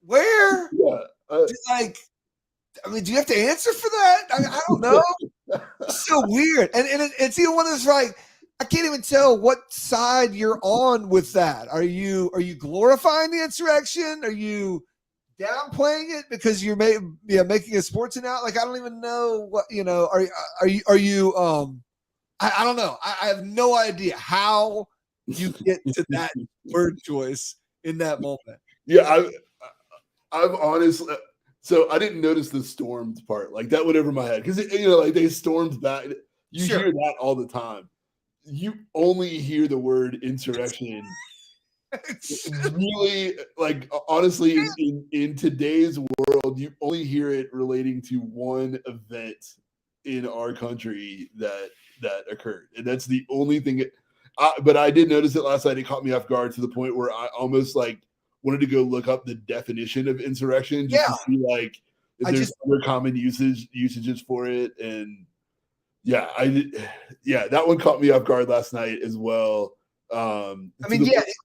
Where? Yeah. Like, I mean, do you have to answer for that? I don't know. It's so weird. And it's even one of those, like, I can't even tell what side you're on with that. Are you glorifying the insurrection? Are you downplaying it because you're making a sports analogy? Like, I don't even know what, are you I don't know. I have no idea how you get to that word choice in that moment. Yeah, I've honestly, so I didn't notice the stormed part. Like, that went over my head because like they stormed that. You Sure. hear that all the time. You only hear the word insurrection. Really, like, honestly, in today's world, you only hear it relating to one event in our country that occurred, and that's the only thing. But I did notice it last night. It caught me off guard to the point where I almost wanted to go look up the definition of insurrection just to see if there's other common usages for it. And that one caught me off guard last night as well. I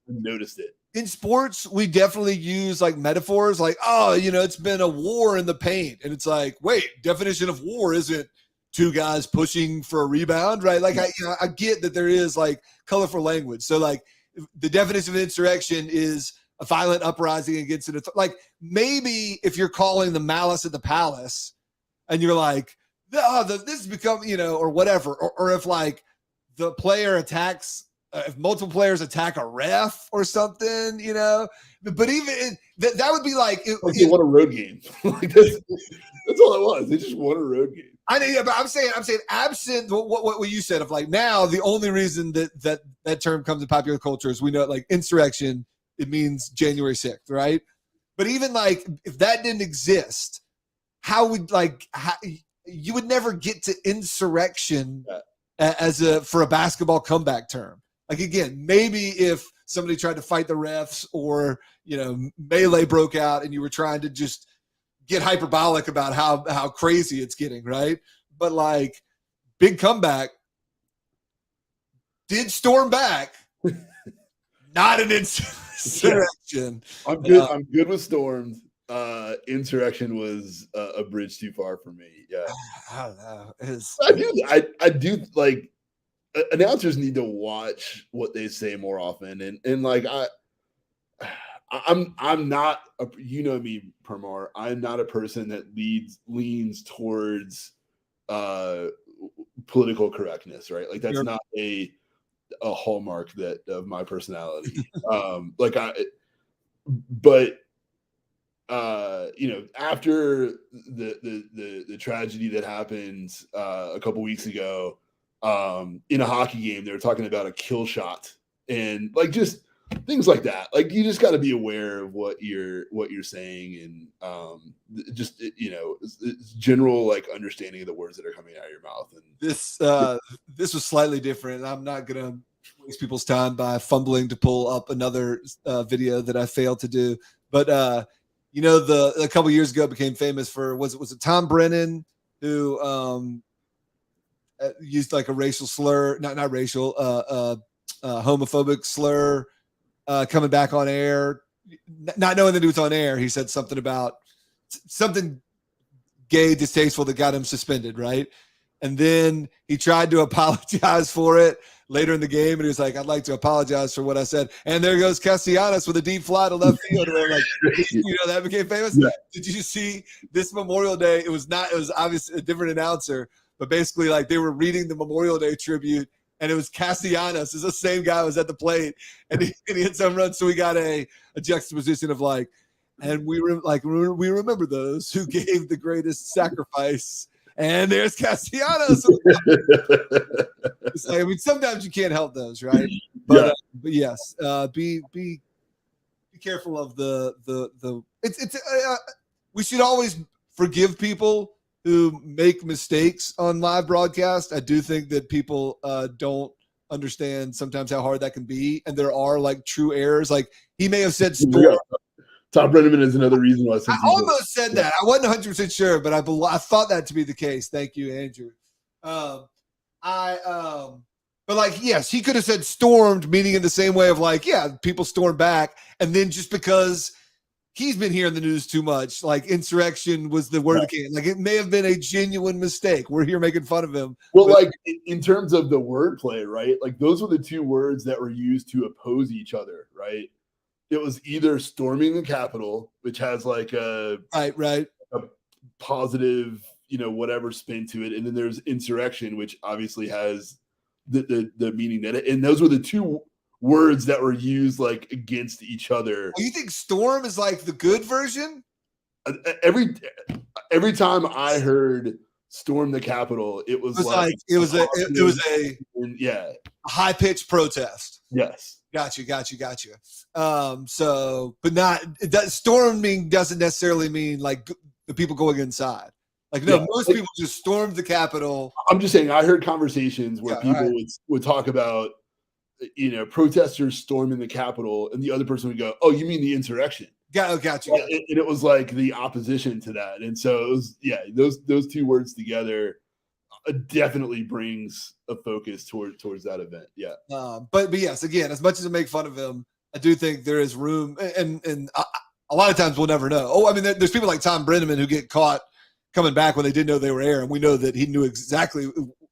noticed it. In sports, we definitely use metaphors like, it's been a war in the paint. And it's like, wait, definition of war isn't two guys pushing for a rebound, right? Like, I get that there is colorful language. So the definition of insurrection is a violent uprising against it. Maybe if you're calling the malice at the palace and you're like, this has become, or whatever, or if the player attacks, if multiple players attack a ref or something, but even that would be they won a road game. That's all it was. They just won a road game. I know, yeah, but I'm saying absent what you said of now the only reason that term comes in popular culture is we know insurrection, it means January 6th, right? But even if that didn't exist, how would you would never get to insurrection for a basketball comeback term. Again, maybe if somebody tried to fight the refs or melee broke out and you were trying to just get hyperbolic about how crazy it's getting, right? But big comeback, did storm back, not an insurrection. I'm good. I'm good with storms. Insurrection was a bridge too far for me. Yeah, I don't know. I do announcers need to watch what they say more often, and I'm not me, Permar. I'm not a person that leans towards political correctness, right? That's not a hallmark of my personality. After the tragedy that happened a couple weeks ago in a hockey game, they were talking about a kill shot and just things like that. You just got to be aware of what you're saying, and it's general understanding of the words that are coming out of your mouth. And this was slightly different. I'm not gonna waste people's time by fumbling to pull up another video that I failed to do. But a couple years ago became famous for was it Tom Brennan who used a racial slur, not racial, homophobic slur. Coming back on air, not knowing that he was on air, he said something about something gay, distasteful that got him suspended, right? And then he tried to apologize for it later in the game, and he was like, "I'd like to apologize for what I said." And there goes Castellanos with a deep fly to left field. That became famous. Yeah. Did you see this Memorial Day? It was obviously a different announcer, but basically they were reading the Memorial Day tribute. And it was Castellanos. It's the same guy who was at the plate, and he hit some run. So we got a juxtaposition of And we remember those who gave the greatest sacrifice. And there's Castellanos. It's like, I mean, sometimes you can't help those, right? But yes, be careful of the. We should always forgive people who make mistakes on live broadcast. I do think that people don't understand sometimes how hard that can be, and there are like true errors. Like he may have said storm. Tom Brenneman is another reason why. I almost said that. I wasn't 100% sure, but I thought that to be the case. Thank you, Andrew. But like, yes, he could have said stormed, meaning in the same way of like, yeah, people stormed back. And then just because he's been hearing the news too much, like insurrection was the word again. Like it may have been a genuine mistake. We're here making fun of him. Well, like in terms of the wordplay, right? Like those were the two words that were used to oppose each other, right? It was either storming the Capitol, which has like a positive, whatever spin to it, and then there's insurrection, which obviously has the meaning that and those were the two words that were used like against each other. You think storm is like the good version? Every time I heard storm the Capitol, it was a high pitched protest. Yes. Gotcha. But storming doesn't necessarily mean like the people going inside. Like most people just stormed the Capitol. I'm just saying I heard conversations where people would talk about protesters storming the Capitol, and the other person would go, "Oh, you mean the insurrection?" Gotcha. And it was like the opposition to that, and so it was those two words together definitely brings a focus towards that event. Yeah. But yes, again, as much as I make fun of him, I do think there is room, and a lot of times we'll never know. Oh, I mean, there's people like Tom Brenneman who get caught coming back when they didn't know they were airing. We know that he knew exactly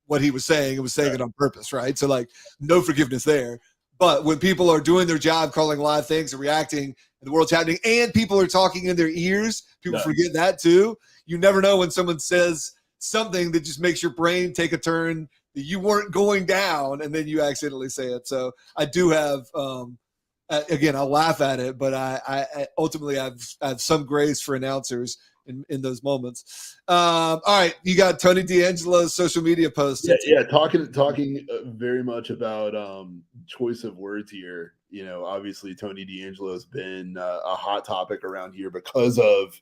what he was saying and was saying it on purpose, right? So like no forgiveness there. But when people are doing their job, calling live things and reacting, and the world's happening, and people are talking in their ears, people forget that too. You never know when someone says something that just makes your brain take a turn that you weren't going down, and then you accidentally say it. So I do have, again, I'll laugh at it, but I ultimately I have some grace for announcers in those moments. All right, you got Tony D'Angelo's social media post. Talking very much about choice of words here. Obviously Tony D'Angelo has been a hot topic around here because of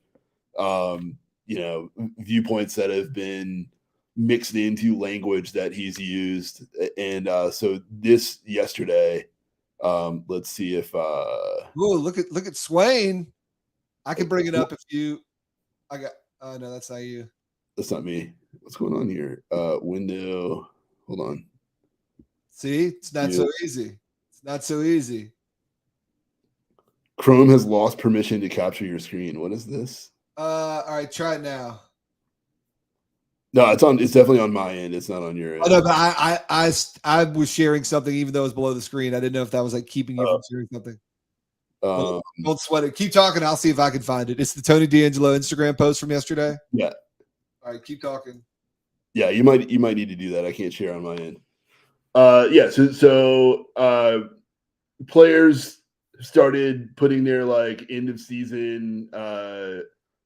viewpoints that have been mixed into language that he's used. And so this yesterday, let's see if look at Swain. I can bring it up if you no, that's not you. That's not me. What's going on here? Window. Hold on. See, it's not so easy. It's not so easy. Chrome has lost permission to capture your screen. What is this? All right, try it now. No, it's definitely on my end. It's not on your end. Oh, no, but I was sharing something even though it was below the screen. I didn't know if that was like keeping you from sharing something. Don't sweat it. Keep talking. I'll see if I can find it. It's the Tony D'Angelo Instagram post from yesterday. Yeah. All right, keep talking. Yeah, you might need to do that. I can't share on my end. So players started putting their like end of season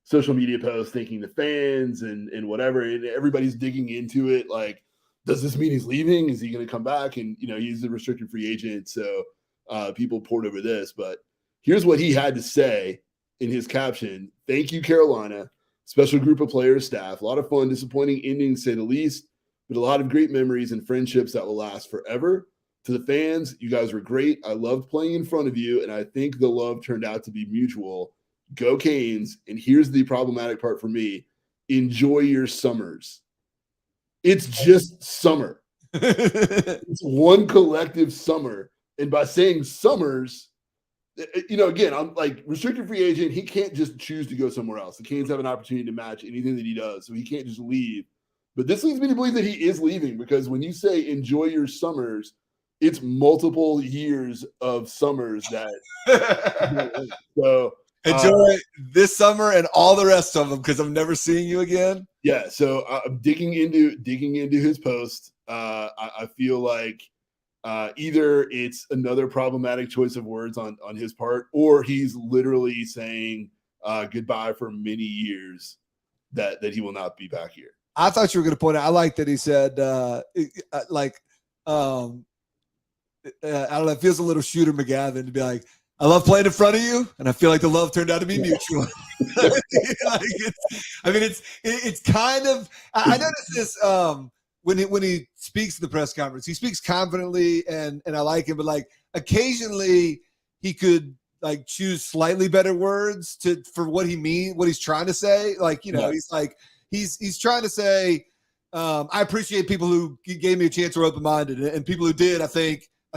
social media posts, thanking the fans and whatever, and everybody's digging into it. Like, does this mean he's leaving? Is he going to come back? And he's a restricted free agent, so people poured over this. But here's what he had to say in his caption: "Thank you, Carolina. Special group of players, staff. A lot of fun, disappointing endings, to say the least, but a lot of great memories and friendships that will last forever. To the fans, you guys were great. I loved playing in front of you, and I think the love turned out to be mutual. Go Canes." And here's the problematic part for me: enjoy your summers. It's just summer. It's one collective summer. And by saying summers, again, I'm like, restricted free agent, he can't just choose to go somewhere else. The Canes have an opportunity to match anything that he does, so he can't just leave. But this leads me to believe that he is leaving, because when you say enjoy your summers, it's multiple years of summers that so enjoy this summer and all the rest of them, because I'm never seeing you again. Yeah, so I'm digging into his post. I feel like either it's another problematic choice of words on his part, or he's literally saying goodbye for many years, that he will not be back here. I thought you were going to point out. I like that he said, I don't know. It feels a little Shooter McGavin to be like, I love playing in front of you, and I feel like the love turned out to be mutual. It's kind of. I noticed this when he speaks at the press conference. He speaks confidently, and I like him, but like occasionally he could like choose slightly better words for what he's trying to say. Like he's like he's trying to say, I appreciate people who gave me a chance or open minded, and people who did. I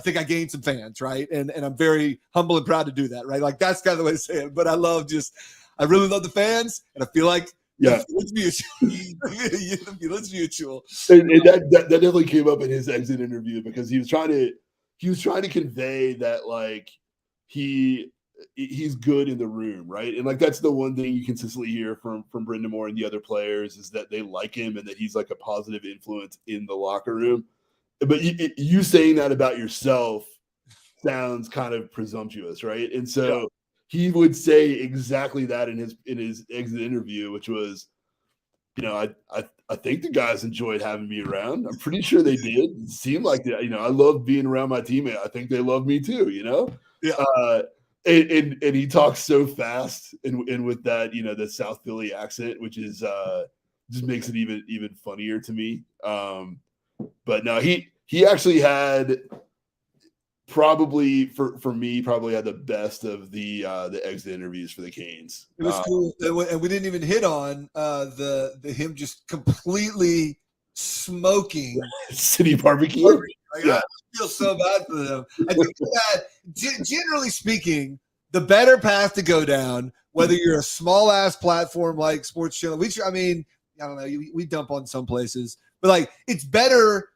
think I gained some fans, right? And I'm very humble and proud to do that, right? Like that's kind of the way to say it. But I really love the fans, and I feel like it's mutual. It's mutual. And that definitely came up in his exit interview, because he was trying to convey that like he's good in the room, right? And like that's the one thing you consistently hear from Brendan Moore and the other players, is that they like him and that he's like a positive influence in the locker room. But you saying that about yourself sounds kind of presumptuous, right? And so he would say exactly that in his exit interview, which was, I think the guys enjoyed having me around. I'm pretty sure they did. It seemed like that. I love being around my teammate. I think they love me too. Yeah. And he talks so fast and with that, the South Philly accent, which is just makes it even funnier to me. But no, he actually had probably for me had the best of the exit interviews for the Canes. It was cool, and we didn't even hit on the him just completely smoking City barbecue. I feel so bad for them. I think that generally speaking, the better path to go down, whether you're a small ass platform like Sports Channel, I don't know, we dump on some places, but like it's better.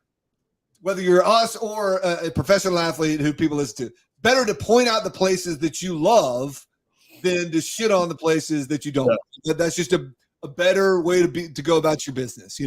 Whether you're us or a professional athlete who people listen to, better to point out the places that you love than to shit on the places that you don't. Yeah. That's just a better way to go about your business,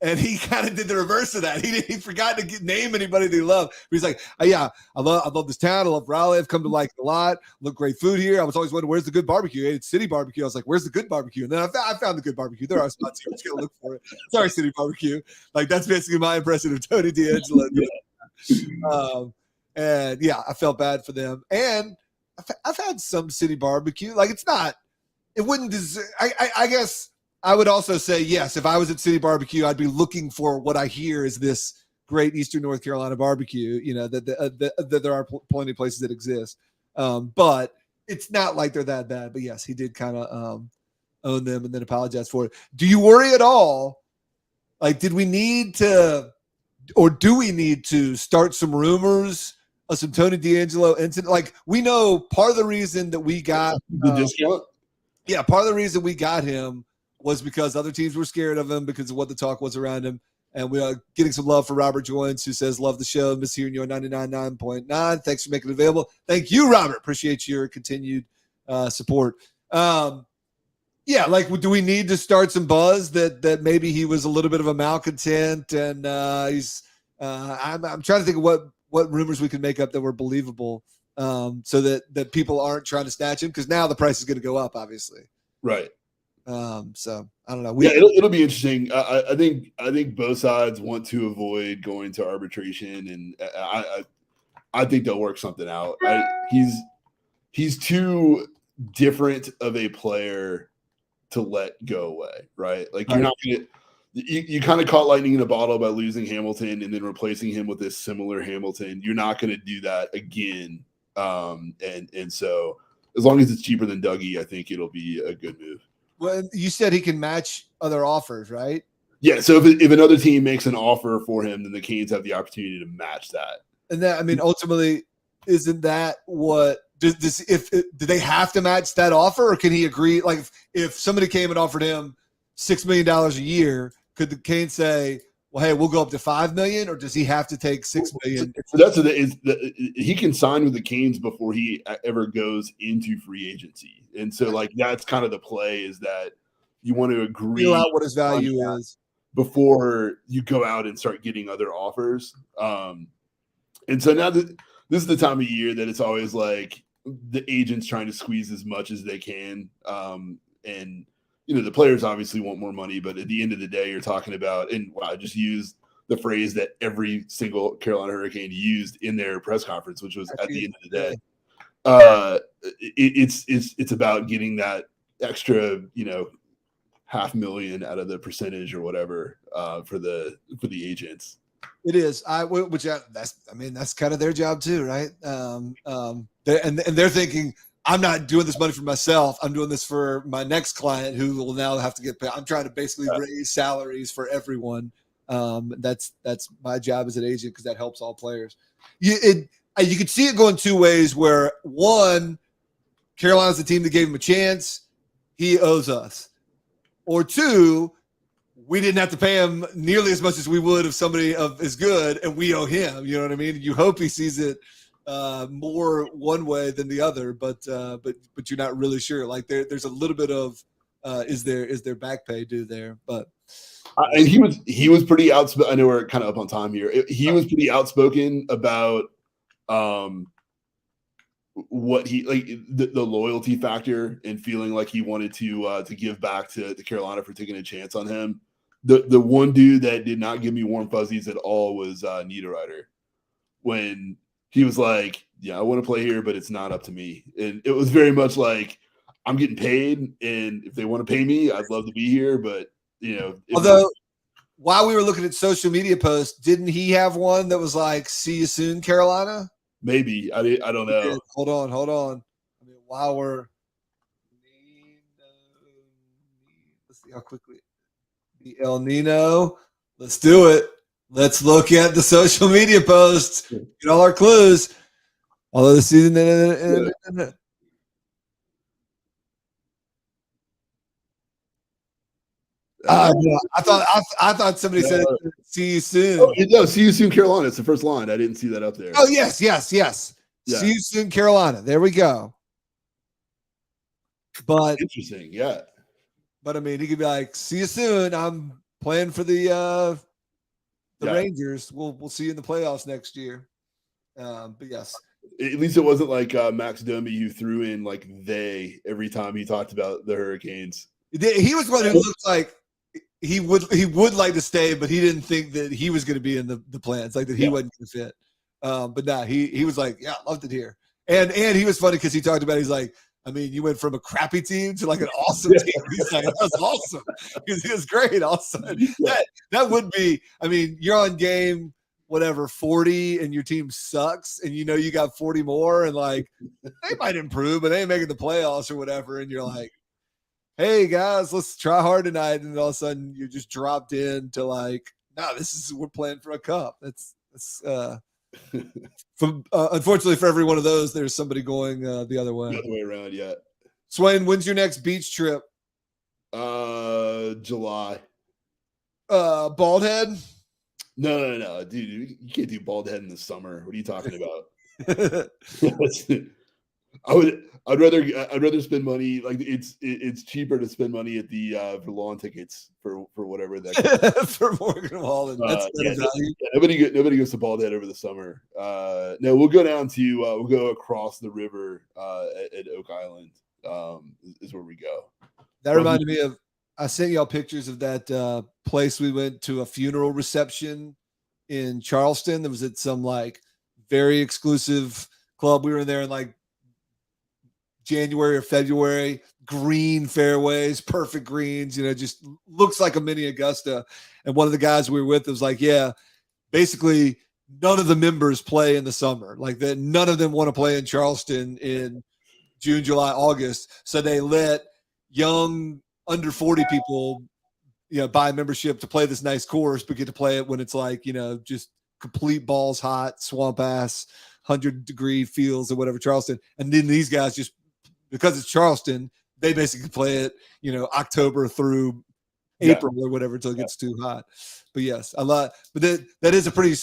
And he kind of did the reverse of that. He forgot to name anybody that he loved. But he's like, I love this town. I love Raleigh. I've come to like it a lot. Love great food here. I was always wondering, where's the good barbecue? It's City Barbecue. I was like, where's the good barbecue? And then I found the good barbecue. There are spots here. I'm just going to look for it. Sorry, City Barbecue. Like, that's basically my impression of Tony D'Angelo. And yeah, I felt bad for them. And I've had some City Barbecue. Like, it wouldn't deserve, I guess. I would also say, yes, if I was at City Barbecue, I'd be looking for what I hear is this great Eastern North Carolina barbecue, that there are plenty of places that exist. But it's not like they're that bad. But yes, he did kind of own them and then apologize for it. Do you worry at all? Like, do we need to start some rumors of some Tony D'Angelo incident? Like, we know part of the reason that we got the discount. Yeah, part of the reason we got him was because other teams were scared of him because of what the talk was around him. And we are getting some love for Robert Joynes, who says, love the show. Miss hearing you on 99.9. Thanks for making it available. Thank you, Robert. Appreciate your continued support. Yeah, like, do we need to start some buzz that maybe he was a little bit of a malcontent and he's I'm trying to think of what rumors we can make up that were believable so that people aren't trying to snatch him, because now the price is going to go up, obviously. Right. So I don't know. It'll be interesting. I think both sides want to avoid going to arbitration, and I think they'll work something out. He's too different of a player to let go away, right? Like, you're not gonna. You kind of caught lightning in a bottle by losing Hamilton and then replacing him with this similar Hamilton. You're not going to do that again. And so as long as it's cheaper than Dougie, I think it'll be a good move. Well, you said he can match other offers, right? Yeah. So if another team makes an offer for him, then the Canes have the opportunity to match that. And that, I mean, ultimately, isn't that what do they have to match that offer, or can he agree? Like, if somebody came and offered him $6 million a year, could the Canes say, well, hey, we'll go up to $5 million, or does he have to take $6 million? So he can sign with the Canes before he ever goes into free agency. And so, like, that's kind of the play, is that you want to agree feel out what his value is before you go out and start getting other offers. And so now this is the time of year that it's always like, the agents trying to squeeze as much as they can. And the players obviously want more money, but at the end of the day, you're talking about, and wow, I just used the phrase that every single Carolina Hurricane used in their press conference, which was at the end of the day. It's about getting that extra, $500,000 out of the percentage or whatever for the agents. It is. That's kind of their job too, right? They're thinking, I'm not doing this money for myself. I'm doing this for my next client who will now have to get paid. I'm trying to basically raise salaries for everyone. That's my job as an agent because that helps all players. You could see it going two ways where one, Carolina's the team that gave him a chance. He owes us. Or two, we didn't have to pay him nearly as much as we would if somebody as good, and we owe him. You know what I mean? You hope he sees it more one way than the other, but you're not really sure. Like there's a little bit of is there back pay due there? But and he was pretty outspoken. I know we're kind of up on time here. He was pretty outspoken about what he like the loyalty factor and feeling like he wanted to give back to Carolina for taking a chance on him. The one dude that did not give me warm fuzzies at all was Niederreiter, when he was like, yeah, I want to play here, but it's not up to me. And it was very much like, I'm getting paid, and if they want to pay me, I'd love to be here. But although while we were looking at social media posts, didn't he have one that was like, see you soon, Carolina? Maybe. I don't know. Hold on. I mean, while we're let's see how quickly the El Nino. Let's do it. Let's look at the social media posts. Get all our clues. Although the season I thought somebody said see you soon. Oh, no, see you soon, Carolina. It's the first line. I didn't see that up there. Oh, yes. Yeah. See you soon, Carolina. There we go. But interesting, yeah. But I mean, he could be like, see you soon. I'm playing for the Rangers. We'll see you in the playoffs next year. But yes. At least it wasn't like Max Domi who threw in like they every time he talked about the Hurricanes. He was one who looked like he would like to stay, but he didn't think that he was going to be in the plans, like that he wasn't going to fit. But nah, he was like, yeah, loved it here. And he was funny because he talked about, he's like, I mean, you went from a crappy team to like an awesome team. He's like, that was awesome. He was great. All of a sudden, that would be, I mean, you're on game, 40, and your team sucks, and you got 40 more, and like, they might improve, but they ain't making the playoffs or whatever. And you're like, hey guys, let's try hard tonight. And all of a sudden you just dropped in to like, no, we're playing for a cup. That's unfortunately for every one of those, there's somebody going the other way. The other way around, yeah. Swain, when's your next beach trip? July. Bald Head? No, dude, you can't do Bald Head in the summer. What are you talking about? I'd rather spend money, like it's cheaper to spend money at the for lawn tickets for whatever that for Morgan Wallen. Nobody goes to Bald Head over the summer. No, we'll go down to we'll go across the river at Oak Island is where we go. That reminded me of, I sent y'all pictures of that place we went to, a funeral reception in Charleston. That was at some like very exclusive club. We were in there in like January or February, green fairways, perfect greens, just looks like a mini Augusta. And one of the guys we were with was like, yeah, basically none of the members play in the summer. Like that, none of them want to play in Charleston in June, July, August. So they let young under 40 people, buy a membership to play this nice course, but get to play it when it's like, just complete balls hot, swamp ass, 100-degree fields or whatever, Charleston. And then these guys just, because it's Charleston, they basically play it, October through April or whatever until it gets too hot. But yes, but that is a pretty,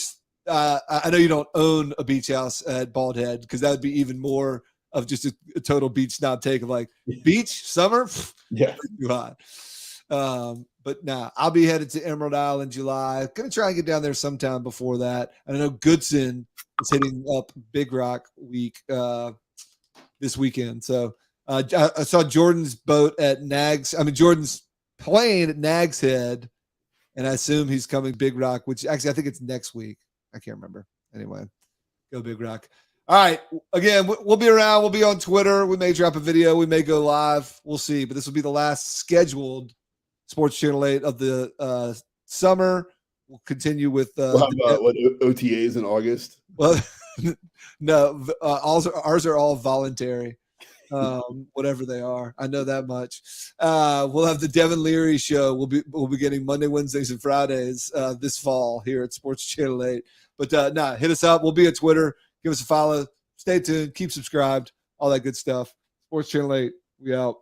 I know you don't own a beach house at Bald Head, because that would be even more of just a total beach snob take of like, beach, summer, too hot. But nah, I'll be headed to Emerald Isle in July. Going to try and get down there sometime before that. And I know Goodson is hitting up Big Rock week this weekend. So I saw Jordan's boat at Jordan's plane at Nags Head, and I assume he's coming Big Rock, which actually I think it's next week. I can't remember. Anyway, go Big Rock. All right. Again, we'll be around. We'll be on Twitter. We may drop a video. We may go live. We'll see. But this will be the last scheduled Sports Channel 8 of the summer. We'll continue with OTAs in August. Well, no, ours are all voluntary, whatever they are. I know that much. We'll have the Devin Leary show. We'll be getting Monday, Wednesdays, and Fridays this fall here at Sports Channel 8. But hit us up. We'll be at Twitter. Give us a follow. Stay tuned. Keep subscribed. All that good stuff. Sports Channel 8. We out.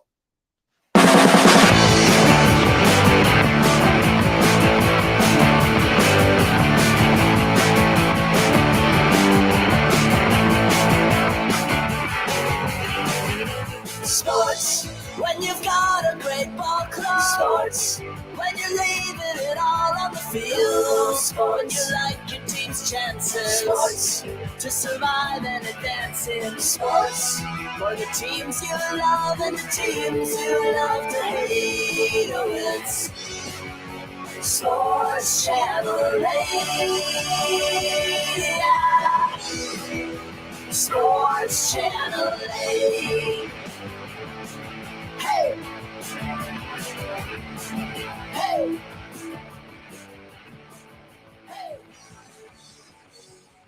Sports, when you've got a great ball club. Sports, when you're leaving it all on the field. Sports, when you like your team's chances. Sports, to survive and advance in sports. For the teams you love and the teams you love to hate. Oh, it's Sports Channel 8. Sports Channel 8.